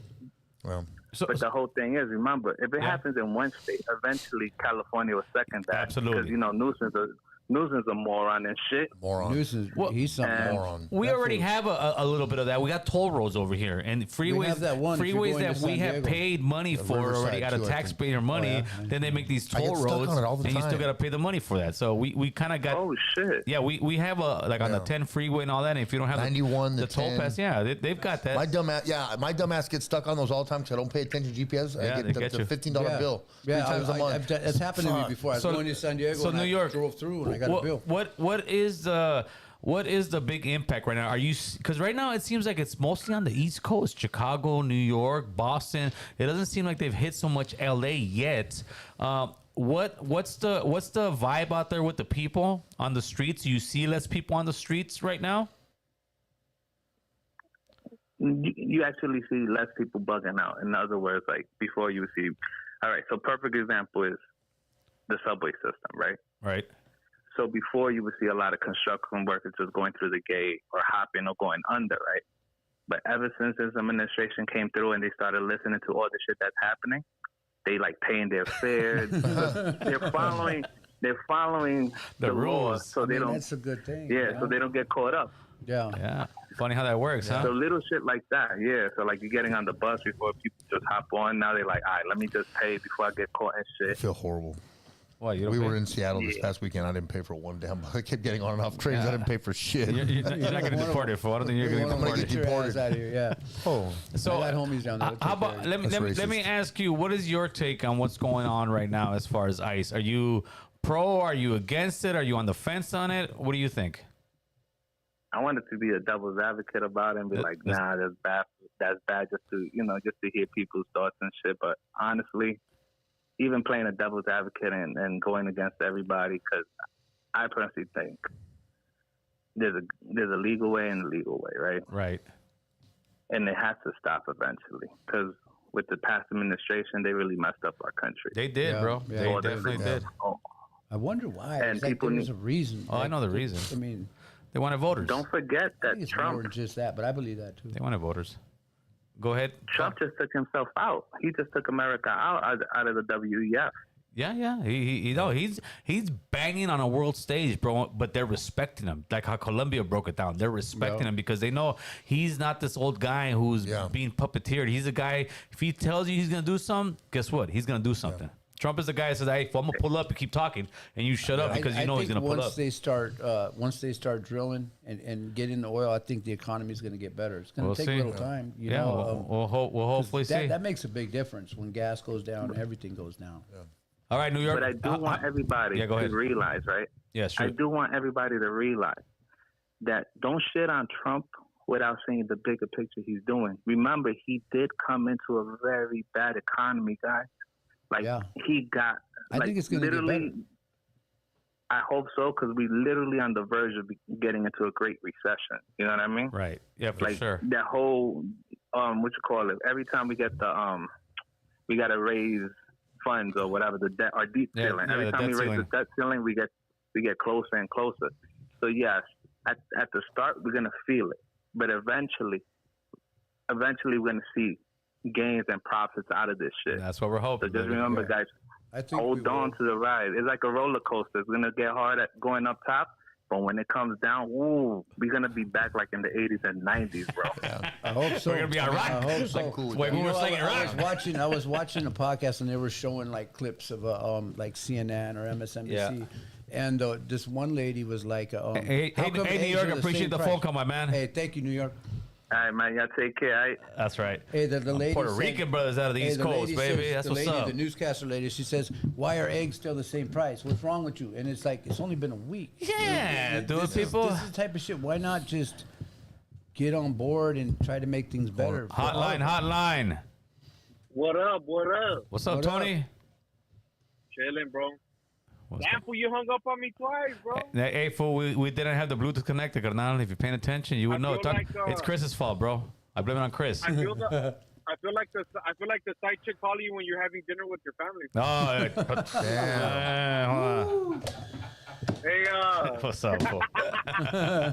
Well, But the whole thing is, remember, if it happens in one state, eventually California will second that. Absolutely. Because, Newsom's a moron and shit. moron. Newsom's, he's some Moron. We already have a little bit of that. We got toll roads over here and freeways. have that one if you're freeways going that to we San have Diego. paid money for Riverside already out of too, I think. taxpayer money. yeah. Then they make these I get toll stuck roads, on it all the and you still time. got to pay the money for that. So we kind of got. Oh, shit. Yeah, we have on the 10 freeway and all that. And if you don't have 91, the the toll 10. pass, yeah, they've got that. My dumbass gets stuck on those all the time because I don't pay attention to GPS. Yeah, I they get get the you. $15 bill three times a month. That's happened to me before. I was So- going to San Diego. so and New I York drove through and I got a bill. What is the big impact right now? Are you because right now it seems like it's mostly on the East Coast, Chicago, New York, Boston. It doesn't seem like they've hit so much LA yet. What's the vibe out there with the people on the streets? You see less people on the streets right now? You actually see less people bugging out. In other words, like before you would see, all right, so perfect example is the subway system, right? Right. So before you would see a lot of construction workers just going through the gate or hopping or going under, right? But ever since this administration came through and they started listening to all the shit that's happening, they like paying their fares. they're following the rules. law, so they don't. That's a good thing. Yeah, so they don't get caught up. Yeah. Yeah. Funny how that works, huh? So little shit like that, yeah. So like you're getting on the bus before people just hop on. Now they're like, all right, let me just pay before I get caught and I shit. feel horrible. What, you don't We pay? were in Seattle this past weekend. I didn't pay for one damn. I kept getting on and off trains. I didn't pay for shit. You're not going to deport it for. I don't think you're going to I'm gonna deport get it. your ass out of here. Yeah. Oh, So I got homies down there. How about let me racist. ask you, what is your take on what's going on right now as far as ICE? Are you pro? Are you against it? Are you on the fence on it? What do you think? I wanted to be a devil's advocate about it and be like, nah, that's bad. That's bad just to hear people's thoughts and shit. But honestly, even playing a devil's advocate and going against everybody, because I personally think there's a legal way and a legal way, right? Right. And it has to stop eventually, because with the past administration, they really messed up our country. They did, Yeah, bro. yeah, They they definitely did. Oh, I wonder why. And It's like people there was need- a reason. Oh, I know the reason. I mean, They wanted voters. don't forget I that think it's more Trump than just that, but I believe that too. They wanted voters. Go ahead. just took himself out. He just took America out of the WEF. Yeah. He's banging on a world stage, bro. But they're respecting him, like how Colombia broke it down. They're respecting him because they know he's not this old guy who's being puppeteered. He's a guy. If he tells you he's gonna do something, guess what? He's gonna do something. Trump is the guy that says, "Hey, if I'm gonna pull up, you keep talking, and you shut up because you know he's gonna pull up." Once they start drilling and getting the oil, I think the economy is going to get better. It's going to take a little time. You know, we'll hopefully see. that makes a big difference when gas goes down. Everything goes down. All right, New York. But I do want everybody go to ahead. realize, right? Yeah, sure. I do want everybody to realize that don't shit on Trump without seeing the bigger picture he's doing. Remember, he did come into a very bad economy, guys. Like, he got... I think it's going to get better. I hope so, because we literally on the verge of getting into a great recession. You know what I mean? Right. Yeah, for sure. That whole, every time we get the, we got to raise funds or whatever, the debt, or debt ceiling. Every time we raise the debt ceiling, we get closer and closer. So yes, at the start, we're going to feel it. But eventually we're going to see gains and profits out of this shit. That's what we're So hoping. just baby. remember, guys, I think we hold on will. to the ride. It's like a roller coaster. It's gonna get hard at going up top, but when it comes down, ooh, we're gonna be back like in the 80s and 90s, bro. I hope so. We're gonna be all right. I hope so. Like, cool. Wait, we You were know, slinging I rock. was watching a podcast and they were showing like clips of like CNN or MSNBC. Yeah. And this one lady was like, Hey, how come New eggs York, are the appreciate same the price? phone call, my man. Hey, thank you, New York. All right, man. Y'all take care. All right? That's right. Hey, the lady Puerto said- Rican brothers out of the Hey, East the Coast, lady baby. says- That's the what's lady, up. The newscaster lady, she says, "Why are eggs still the same price? What's wrong with you?" And it's like, it's only been a week. Yeah, dude, This people. is the type of shit. Why not just get on board and try to make things better? for all Hotline, of us? hotline. What up? What up? What's up, What Tony? Chilling, bro. What's Damn, fool, you hung up on me twice, bro. Hey, fool, we didn't have the Bluetooth connected, carnal. If you're paying attention, you would I know. feel like, It's Chris's fault, bro. I blame it on Chris. I feel like the side chick calling you when you're having dinner with your family. Oh, Damn. hold on. Hey, What's up, fool?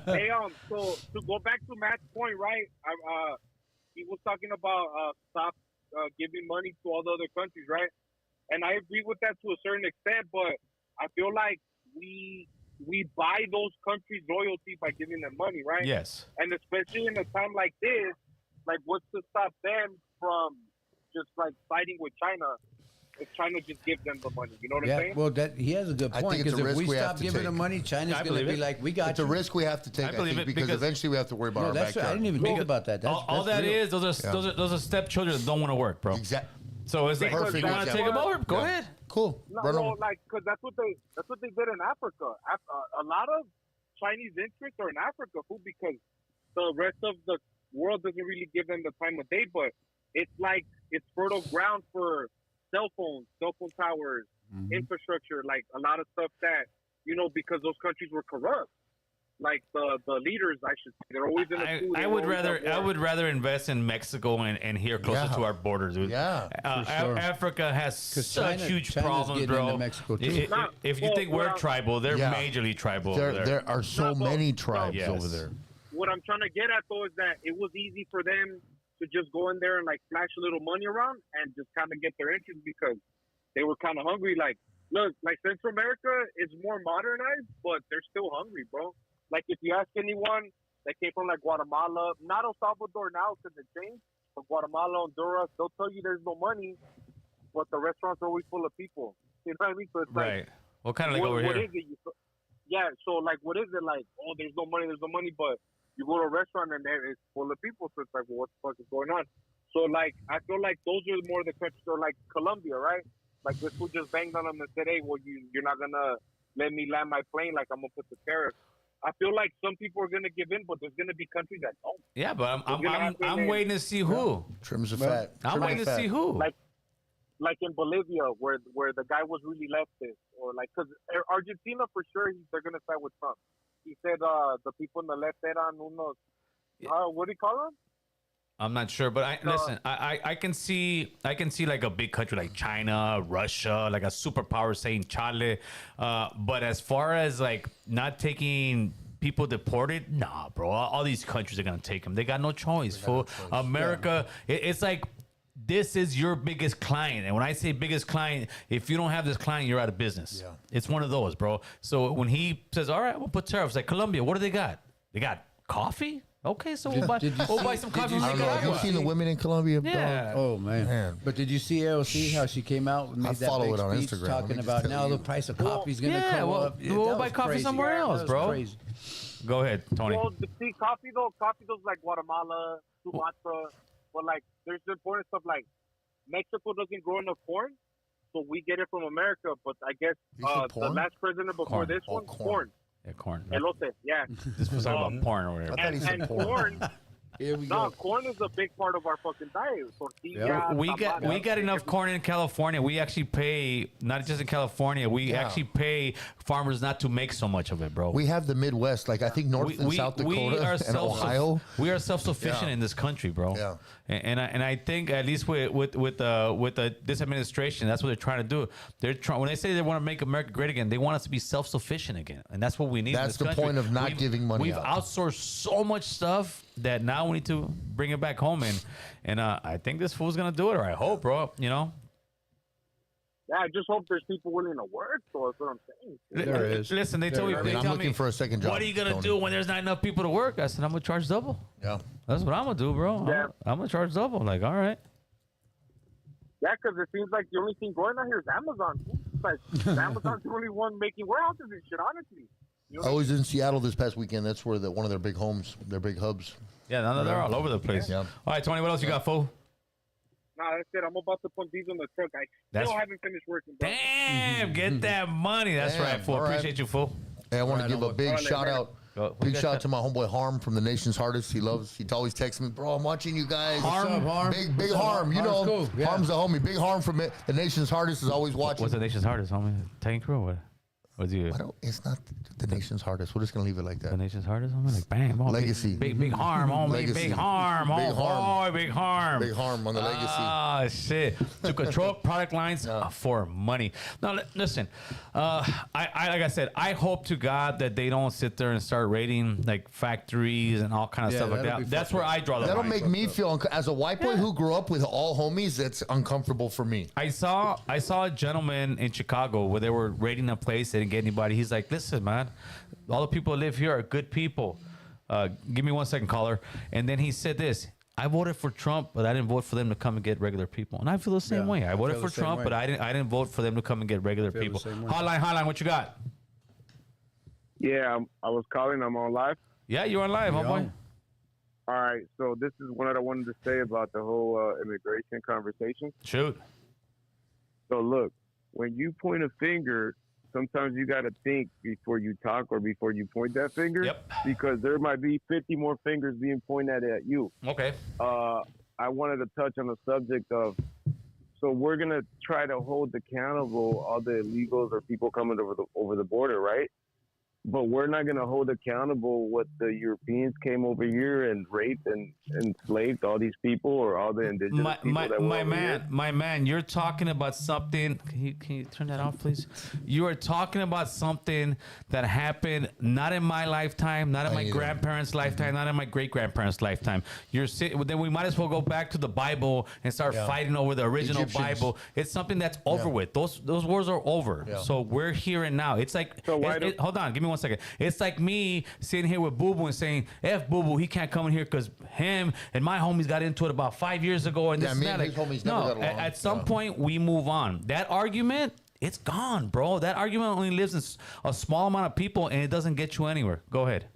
hey, so to go back to Matt's point, right? He was talking about stop giving money to all the other countries, right? And I agree with that to a certain extent, but I feel like we buy those countries' loyalty by giving them money, right? Yes. And especially in a time like this, like what's to stop them from just like siding with China if China just gives them the money? You know what I'm saying? Well, he has a good I point think it's because a if risk we we have stop to giving take. them money, China's I going to believe be it. like, "We got It's you." a risk we have to take, I believe it because because- eventually we have to worry about No, our that's right. I backyard. didn't even think about that. That's, All that's that real. is, those are stepchildren that don't want to work, bro. Exactly. So it's like, Perfect you want to take example. them over? Go Yeah. ahead. Cool. No, Run well, over. like, cause that's what they did in Africa. A lot of Chinese interests are in Africa, fool, because the rest of the world doesn't really give them the time of day. But it's like it's fertile ground for cell phone towers, infrastructure, like a lot of stuff that because those countries were corrupt. Like the leaders, I should say, they're always in a coup. I would rather invest in Mexico and here closer Yeah. to our border, dude. Yeah, sure. Africa has such huge China's problems, getting bro. into Mexico, too. If you think we're tribal, they're Yeah. majorly tribal over there. There are so many tribes Yes. over there. What I'm trying to get at though is that it was easy for them to just go in there and like flash a little money around and just kind of get their interest because they were kind of hungry. Like, look, like Central America is more modernized, but they're still hungry, bro. Like if you ask anyone that came from like Guatemala, not El Salvador now because it changed, but Guatemala, Honduras, they'll tell you there's no money, but the restaurants are always full of people. You know what I mean? So it's Right. like, What kind of like over what here? is it? Yeah, so like, what is it like? Oh, there's no money, but you go to a restaurant and there it's full of people. So it's like, well, what the fuck is going on? So like, I feel like those are more the countries, or like Colombia, right? Like this fool just banged on them and said, hey, well, you're not gonna let me land my plane, like I'm gonna put the tariff. I feel like some people are gonna give in, but there's gonna be countries that don't. Yeah, but It's gonna happen I'm in- waiting to see who. Trims the fat. I'm Trim the waiting to fat. see who. Like in Bolivia, where the guy was really leftist, or like, because Argentina for sure they're gonna side with Trump. He said the people in the left eran unos. What do you call them? I'm not sure, but listen. I can see like a big country like China, Russia, like a superpower saying chale. But as far as like not taking people deported, nah, bro. All these countries are gonna take them. They got no choice. For America, it's like this is your biggest client, and when I say biggest client, if you don't have this client, you're out of business. Yeah. It's one of those, bro. So when he says, "All right, we'll put tariffs," like Colombia, what do they got? They got coffee. Okay, so we'll buy some coffee I from don't know. Have you Nicaragua. seen the women in Colombia? Yeah. dog? Oh man. Man. But did you see AOC how she came out and I made that follow big it on speech Instagram. Let talking me just about tell now you. the price of coffee is going to yeah, come well, up? we'll That buy was coffee crazy. somewhere else, That was bro. crazy. Go ahead, Tony. Well, see, coffee though like Guatemala, Sumatra, but like there's the important stuff like Mexico doesn't grow enough corn, so we get it from America. But I guess You said the porn? last president before Corn. this Oh, one, corn. corn. Yeah, corn. Elote, yeah. This was talking about porn or whatever. I thought he said And porn. corn, Here we no, go. corn is a big part of our fucking diet. Tortilla, Yeah. We got enough corn in California. We actually pay, not just in California, we Yeah. actually pay farmers not to make so much of it, bro. We have the Midwest, like I think North and South Dakota and Ohio. We are self-sufficient Yeah. in this country, bro. Yeah. And I think at least with this administration, that's what they're trying to do. They're trying, when they say they want to make America great again, they want us to be self-sufficient again, and that's what we need. That's in this the country. point of not giving money We've out. outsourced so much stuff. that now we need to bring it back home. And I think this fool's going to do it, or I hope, bro, you know? Yeah, I just hope there's people willing to work. So that's what I'm saying. There is. Listen, they told me. I'm looking for a second job. What are you going to Tony. do when there's not enough people to work? I said, I'm going to charge double. Yeah. That's what I'm going to do, bro. Yeah. I'm going to charge double. Like, all right. Yeah, because it seems like the only thing going on here is Amazon. It's like Amazon's the only one making warehouses and shit, honestly. You know I was in Seattle this past weekend. That's where one of their big homes, their big hubs. Yeah, no, they're all over the place. Yeah. All right, Tony, what else you got, fool? Nah, that's it. I'm about to put these on the truck. I still haven't finished working, bro. Damn, get that money. That's Damn, right, fool. all right. Appreciate you, fool. Hey, I want to give a big shout out. Big shout out to my homeboy Harm from the Nation's Hardest. He always texts me, bro, I'm watching you guys. What's up, Harm? Big Harm. You know, Cool. Yeah. Harm's the homie. Big Harm from the Nation's Hardest is always watching. What's the nation's hardest, homie? Tank Crew? What? What's you? It's not the Nation's Hardest. We're just going to leave it like The that. nation's hardest, homie? Like, bam. Oh, Legacy. Big harm, homie. Legacy. Big harm. Big Oh, harm. boy, big harm. Big Harm on the Legacy. Ah, shit. To control product lines for money. Now, listen. Like I said, I hope to God that they don't sit there and start raiding like factories and all kind of stuff like that'll that. be That's fucked where up. I draw the That'll line. make me feel, as a white boy who grew up with all homies, that's uncomfortable for me. I saw a gentleman in Chicago where they were raiding a place. They didn't get anybody. He's like, listen, man, all the people that live here are good people. Give me 1 second, caller. And then he said this. I voted for Trump, but I didn't vote for them to come and get regular people. And I feel the same way. I voted for Trump, but I didn't vote for them to come and get regular people. Hotline, what you got? Yeah, I was calling. I'm on live. Yeah, you're on live, homeboy. All right, so this is what I wanted to say about the whole immigration conversation. Shoot. So look, when you point a finger, sometimes you got to think before you talk or before you point that finger. Yep. Because there might be 50 more fingers being pointed at you. Okay. I wanted to touch on the subject of, so we're going to try to hold accountable all the illegals or people coming over the border, right? But we're not going to hold accountable what the Europeans came over here and raped and enslaved all these people, or all the indigenous people that were over here. My man, you're talking about something. Can you turn that off, please? You are talking about something that happened not in my lifetime, not in my grandparents' lifetime, not in my great-grandparents' lifetime. Then we might as well go back to the Bible and start fighting over the original Egyptians. Bible. It's something that's over with. Those wars are over. Yeah. So we're here and now. It's like, hold on, give me 1 second. It's like me sitting here with Boo Boo and saying, F Boo Boo, he can't come in here because him and my homies got into it about 5 years ago. And this and that. His homies never got along. At some point, we move on. That argument, it's gone, bro. That argument only lives in a small amount of people, and it doesn't get you anywhere. Go ahead.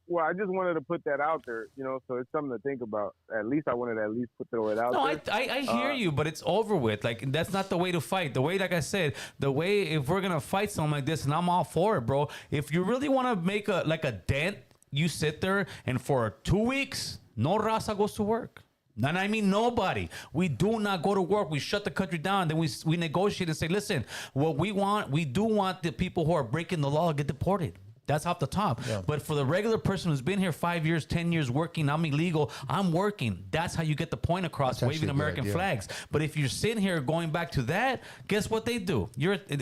Well, I just wanted to put that out there, so it's something to think about. At least I wanted to throw it out there. No, I hear you, but it's over with. Like, that's not the way to fight. The way, like I said, if we're going to fight something like this, and I'm all for it, bro, if you really want to make a dent, you sit there, and for 2 weeks, no raza goes to work. And I mean nobody. We do not go to work. We shut the country down. Then we negotiate and say, listen, what we do want the people who are breaking the law to get deported. That's off the top. Yeah. But for the regular person who's been here 5 years, 10 years working, I'm illegal, I'm working. That's how you get the point across, waving American flags. But if you're sitting here going back to that, guess what they do?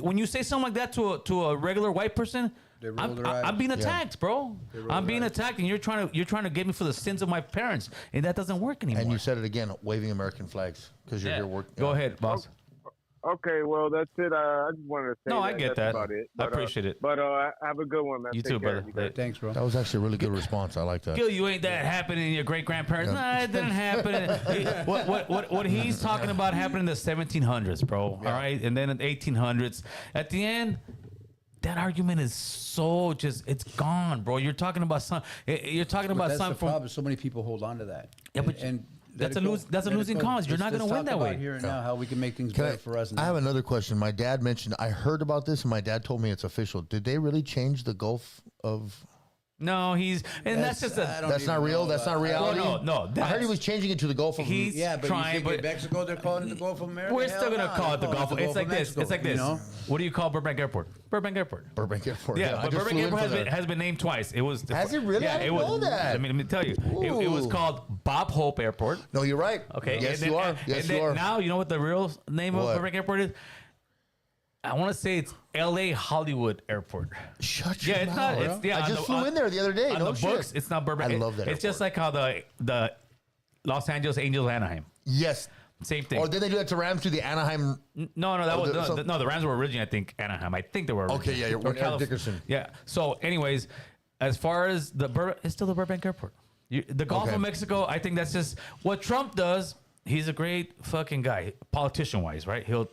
When you say something like that to a regular white person, I'm being attacked, bro. I'm being attacked, and you're trying to get me for the sins of my parents, and that doesn't work anymore. And you said it again, waving American flags because you're here working. Go ahead, boss. Okay, well, that's it. I just wanted to say no, I get that's that. About it. I appreciate it. But have a good one, man. You Take too, care. brother. Thanks, bro. That was actually a really good response. I like that. Gil, you ain't that happening in your great-grandparents. Nah, it didn't happen. What he's talking about happened in the 1700s, bro. Yeah. All right? And then in the 1800s. At the end, that argument is so it's gone, bro. You're talking about something that's the problem. So many people hold on to that. Yeah, but that's a losing cause. You're not going to win that way. Here and now, how we can make things better for us. I have another question. My dad mentioned. I heard about this, and my dad told me it's official. Did they really change the Gulf of? No, that's just that's not real. That's not reality. No. I heard he was changing it to the Gulf of. He's but trying. You think in Mexico, they're calling it the Gulf of America. We're still gonna call it the Gulf. It's like this. It's like this. What do you call Burbank Airport? Burbank Airport. Burbank Airport. Yeah, but Burbank Airport has been named twice. It was. Has it really? Yeah, I didn't know that. Let me tell you. It was called Bob Hope Airport. No, you're right. Okay. Yes, you are. Yes, you are. Now you know what the real name of Burbank Airport is? I want to say it's L.A. Hollywood Airport. Shut your Yeah, it's not. mouth. It's, yeah, I just flew in there the other day. On No the shit. books, it's not Burbank. I love that It's just airport. like how the Los Angeles Angels Anaheim. Yes. Same thing. Or did they do that to Rams through the Anaheim? No, that was so- the Rams were originally, I think, Anaheim. I think they were. Okay, yeah, you're Or Eric Dickerson. Yeah. So, anyways, as far as it's still the Burbank Airport. The Gulf Okay. of Mexico, I think that's just what Trump does. He's a great fucking guy, politician wise, right? He'll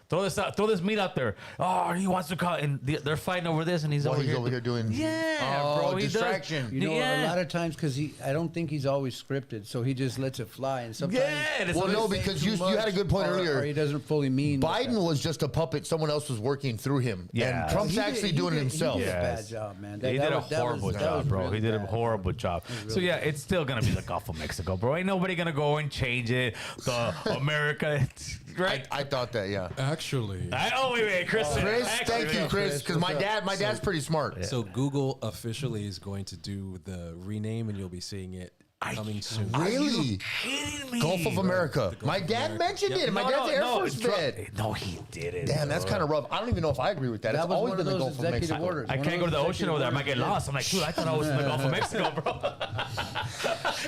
throw this meat out there. Oh, he wants to call, and they're fighting over this, and he's While over he's here. over here doing. Yeah, Oh, bro. He does. distraction. You know, Yeah. a lot of times because I don't think he's always scripted, so he just lets it fly. And sometimes, Yeah, that's Well, what no, I'm saying. because too you much, had a good point or earlier. he doesn't fully mean what Biden was just a puppet. Someone else was working through him. Yeah. And Trump's He did- actually he doing it did- himself. He did a Yes. bad job, man. He did a that horrible that job, bro. really He did a bad. horrible job. So yeah, it's still gonna be the Gulf of Mexico, bro. Ain't nobody gonna go and change it. The America, right? I thought that, yeah. Actually, Wait, Chris. Chris, Actually, thank you, wait. Chris, because my What's up? dad's pretty smart. so Google officially is going to do the rename, and you'll be seeing it coming soon. Really? Kidding me? Gulf of America. Gulf My of dad America. mentioned Yep. it. My dad's Air Force vet. No, he didn't. Damn, that's kind of rough. I don't even know if I agree with that. That It's was always one been of the those Gulf of executive Mexico. orders. I One can't of go to the those ocean over there. I might get executive lost. I'm like, dude, I thought I was in the Gulf of Mexico, bro.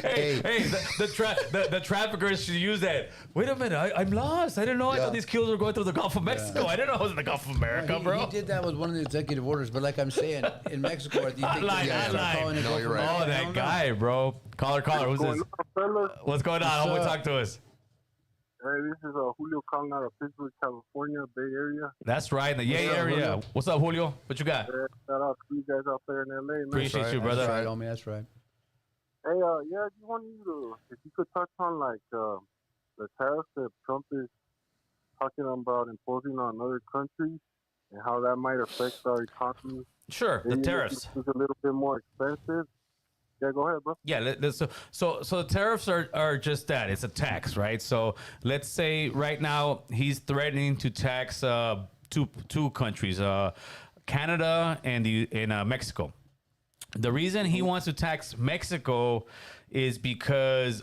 hey, the traffickers should use that. Wait a minute, I'm lost. I didn't know. I Yeah. thought these kills were going through the Gulf of Mexico. I didn't know I was in the Gulf of America, bro. He did that with one of the executive orders, but like I'm saying, in Mexico, do you think Hotline, they're hotline. calling it No, Gulf you're of right. Oh, America? I that don't know. guy, bro. Caller, who's this? What's going on? Homeboy, talk to us. Hey, this is Julio calling out of Pittsburgh, California, Bay Area. That's right, in the Yay area. What's up, Julio? What you got? Shout out to you guys out there in LA, man. Appreciate you, brother. That's right, homie. That's right. Hey, yeah, I just wanted you to, if you could touch on like the tariffs that Trump is talking about imposing on other countries and how that might affect our economy. Sure, the Maybe tariffs. It's a little bit more expensive. Yeah, go ahead, bro. Yeah, so the tariffs are just that. It's a tax, right? So let's say right now he's threatening to tax two countries, Canada and Mexico. The reason he wants to tax Mexico is because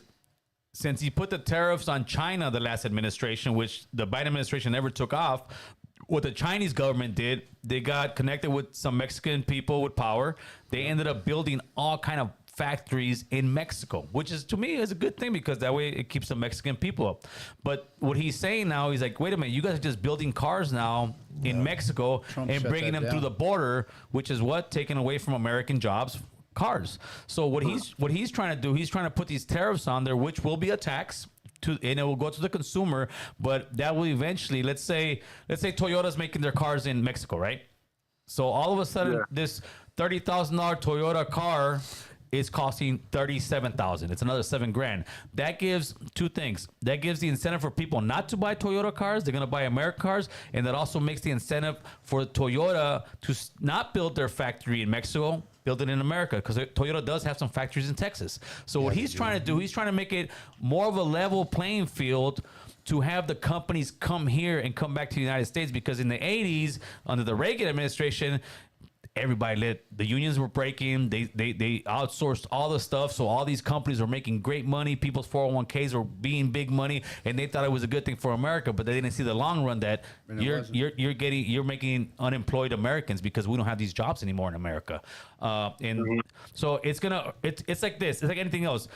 since he put the tariffs on China the last administration, which the Biden administration never took off, what the Chinese government did, they got connected with some Mexican people with power. They ended up building all kind of factories in Mexico, which is to me is a good thing because that way it keeps the Mexican people up. But what he's saying now, he's like, wait a minute, you guys are just building cars now in Mexico Trump and shut bringing that them through down. the border, which is what taking away from American jobs. Cars. So what he's trying to do, he's trying to put these tariffs on there, which will be a tax and it will go to the consumer, but that will eventually, let's say Toyota's making their cars in Mexico, right? So all of a sudden, this $30,000 Toyota car is costing $37,000. It's another $7,000. That gives two things. That gives the incentive for people not to buy Toyota cars. They're going to buy American cars, and that also makes the incentive for Toyota to not build their factory in Mexico, build it in America, because Toyota does have some factories in Texas. So what he's trying to do, he's trying to make it more of a level playing field to have the companies come here and come back to the United States, because in the 80s, under the Reagan administration, everybody the unions were breaking. They outsourced all the stuff, so all these companies were making great money. People's 401ks were being big money, and they thought it was a good thing for America. But they didn't see the long run that you're making unemployed Americans because we don't have these jobs anymore in America. So it's like this. It's like anything else.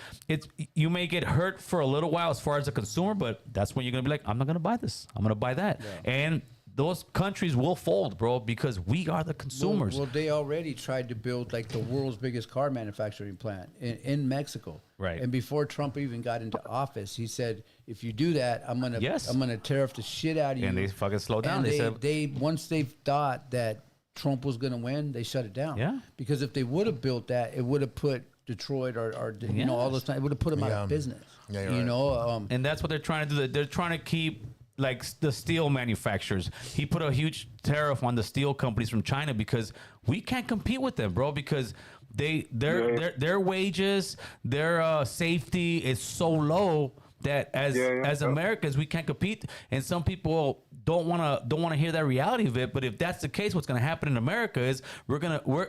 You may get hurt for a little while as far as a consumer, but that's when you're gonna be like, I'm not gonna buy this. I'm gonna buy that, and those countries will fold, bro, because we are the consumers. Well, they already tried to build like the world's biggest car manufacturing plant in Mexico. Right. And before Trump even got into office, he said, if you do that, I'm gonna tariff the shit out of you. And they fucking slowed down. And They they once they thought that Trump was gonna win, they shut it down. Yeah. Because if they would have built that, it would have put Detroit or all those times, it would have put them out of business. Yeah, you're you right. know, And that's what they're trying to do. They're trying to keep like the steel manufacturers. He put a huge tariff on the steel companies from China because we can't compete with them, bro, because their wages, their safety is so low that as Americans we can't compete. And some people don't want to hear that reality of it. But if that's the case, what's going to happen in America is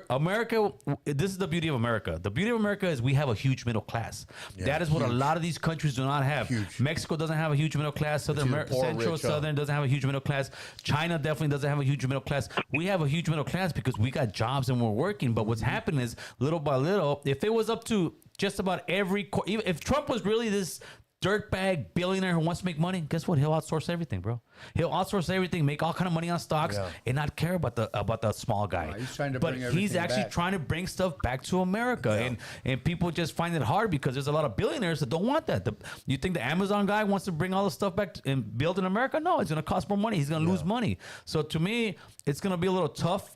America. This is the beauty of America. The beauty of America is we have a huge middle class. That is what a lot of these countries do not have. Mexico doesn't have a huge middle class. Central Southern doesn't have a huge middle class. China definitely doesn't have a huge middle class. We have a huge middle class because we got jobs and we're working. But what's happening is little by little, if it was up to just about if Trump was really this dirtbag billionaire who wants to make money, guess what? He'll outsource everything, bro. He'll outsource everything, make all kind of money on stocks, and not care about the small guy. He's trying to bring everything he's actually back. trying to bring stuff back to America, and people just find it hard because there's a lot of billionaires that don't want that. You think the Amazon guy wants to bring all the stuff back and build in America? No, it's going to cost more money. He's going to lose money. So to me, it's going to be a little tough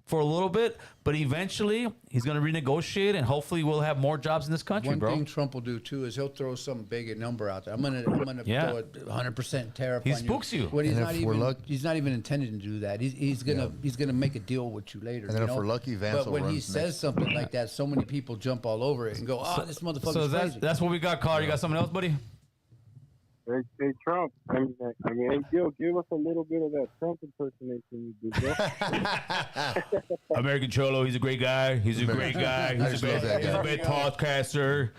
for a little bit, but eventually he's going to renegotiate, and hopefully we'll have more jobs in this country, One bro. thing Trump will do too is he'll throw some big number out there. I'm gonna throw a 100% tariff. He on spooks you. When he's not even intending to do that. He's gonna make a deal with you later. And then if we're lucky, Vance But will when he run says next. something like that, so many people jump all over it and go, "Oh, this motherfucker's So crazy." that's what we got, Carl. You got something else, buddy? Hey, Trump. I mean, hey, Gil, give us a little bit of that Trump impersonation you do, bro. American Cholo, he's a great guy. He's a great guy. He's a great podcaster.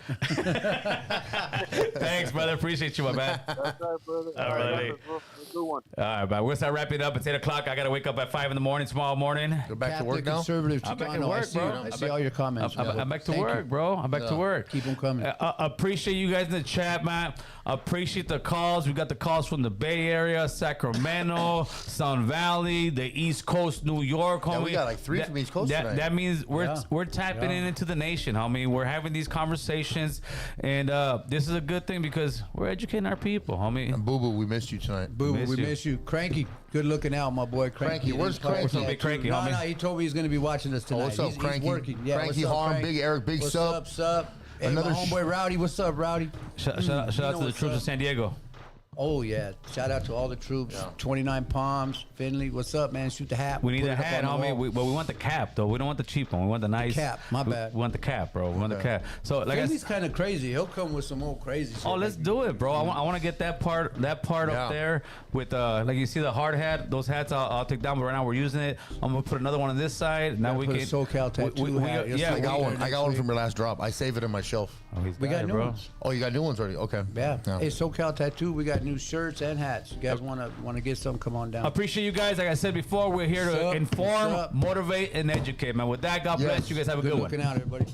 Thanks, brother. Appreciate you, my man. That's right, brother. All right. Have a good one. All right, man. We'll start wrapping up. It's 8 o'clock. I got to wake up at 5 in the morning tomorrow morning. Go back to Catholic work now. Conservative I'm back at Chicano. work, bro. I see all your comments. I'm back to Thank work, you. bro. I'm back to work. Keep them coming. Appreciate you guys in the chat, man. Appreciate the calls. We got the calls from the Bay Area, Sacramento, Sun Valley, the East Coast, New York, homie. Yeah, we got like 3 from East Coast tonight. That means we're tapping into the nation, homie. We're having these conversations, and this is a good thing because we're educating our people, homie. And Boo Boo, we missed you tonight. Boo, Miss we you. miss you. Cranky, good looking out, my boy. Cranky, where's Cranky? What's up, big Cranky, No, homie? he told me he's going to be watching us tonight. what's up, he's Cranky? working. Yeah, Cranky what's up, Harm, Crank? Big Eric, Big What's Sup. up, sup? Hey, Another my homeboy Rowdy. What's up, Rowdy? Shout out know to the what's troops up. of San Diego. Oh, yeah. Shout out to all the troops. 29 Palms, Finley. What's up, man? Shoot the hat. We need Put a it up hat, on the homie. wall. But we want the cap, though. We don't want the cheap one. We want the nice cap, my bad. We want the cap, bro. We want the cap. So, like I Finley's kind of crazy. He'll come with some old crazy shit. Oh, let's do it, bro. I want to get that part up there with like you see the hard hat. Those hats I'll take down, but right now we're using it. I'm gonna put another one on this side. Now we put can a SoCal tattoo hat. yeah, I got we- one. I got one from your last drop. I save it in my shelf. We got new bro. ones. Oh, you got new ones already? Okay. Yeah. Hey, SoCal Tattoo, we got new shirts and hats. You guys want to get some, come on down. Appreciate you guys. Like I said before, we're here What's to up? inform, What's up? motivate, and educate, man. With that, God bless you guys. Have a good one. looking out, everybody.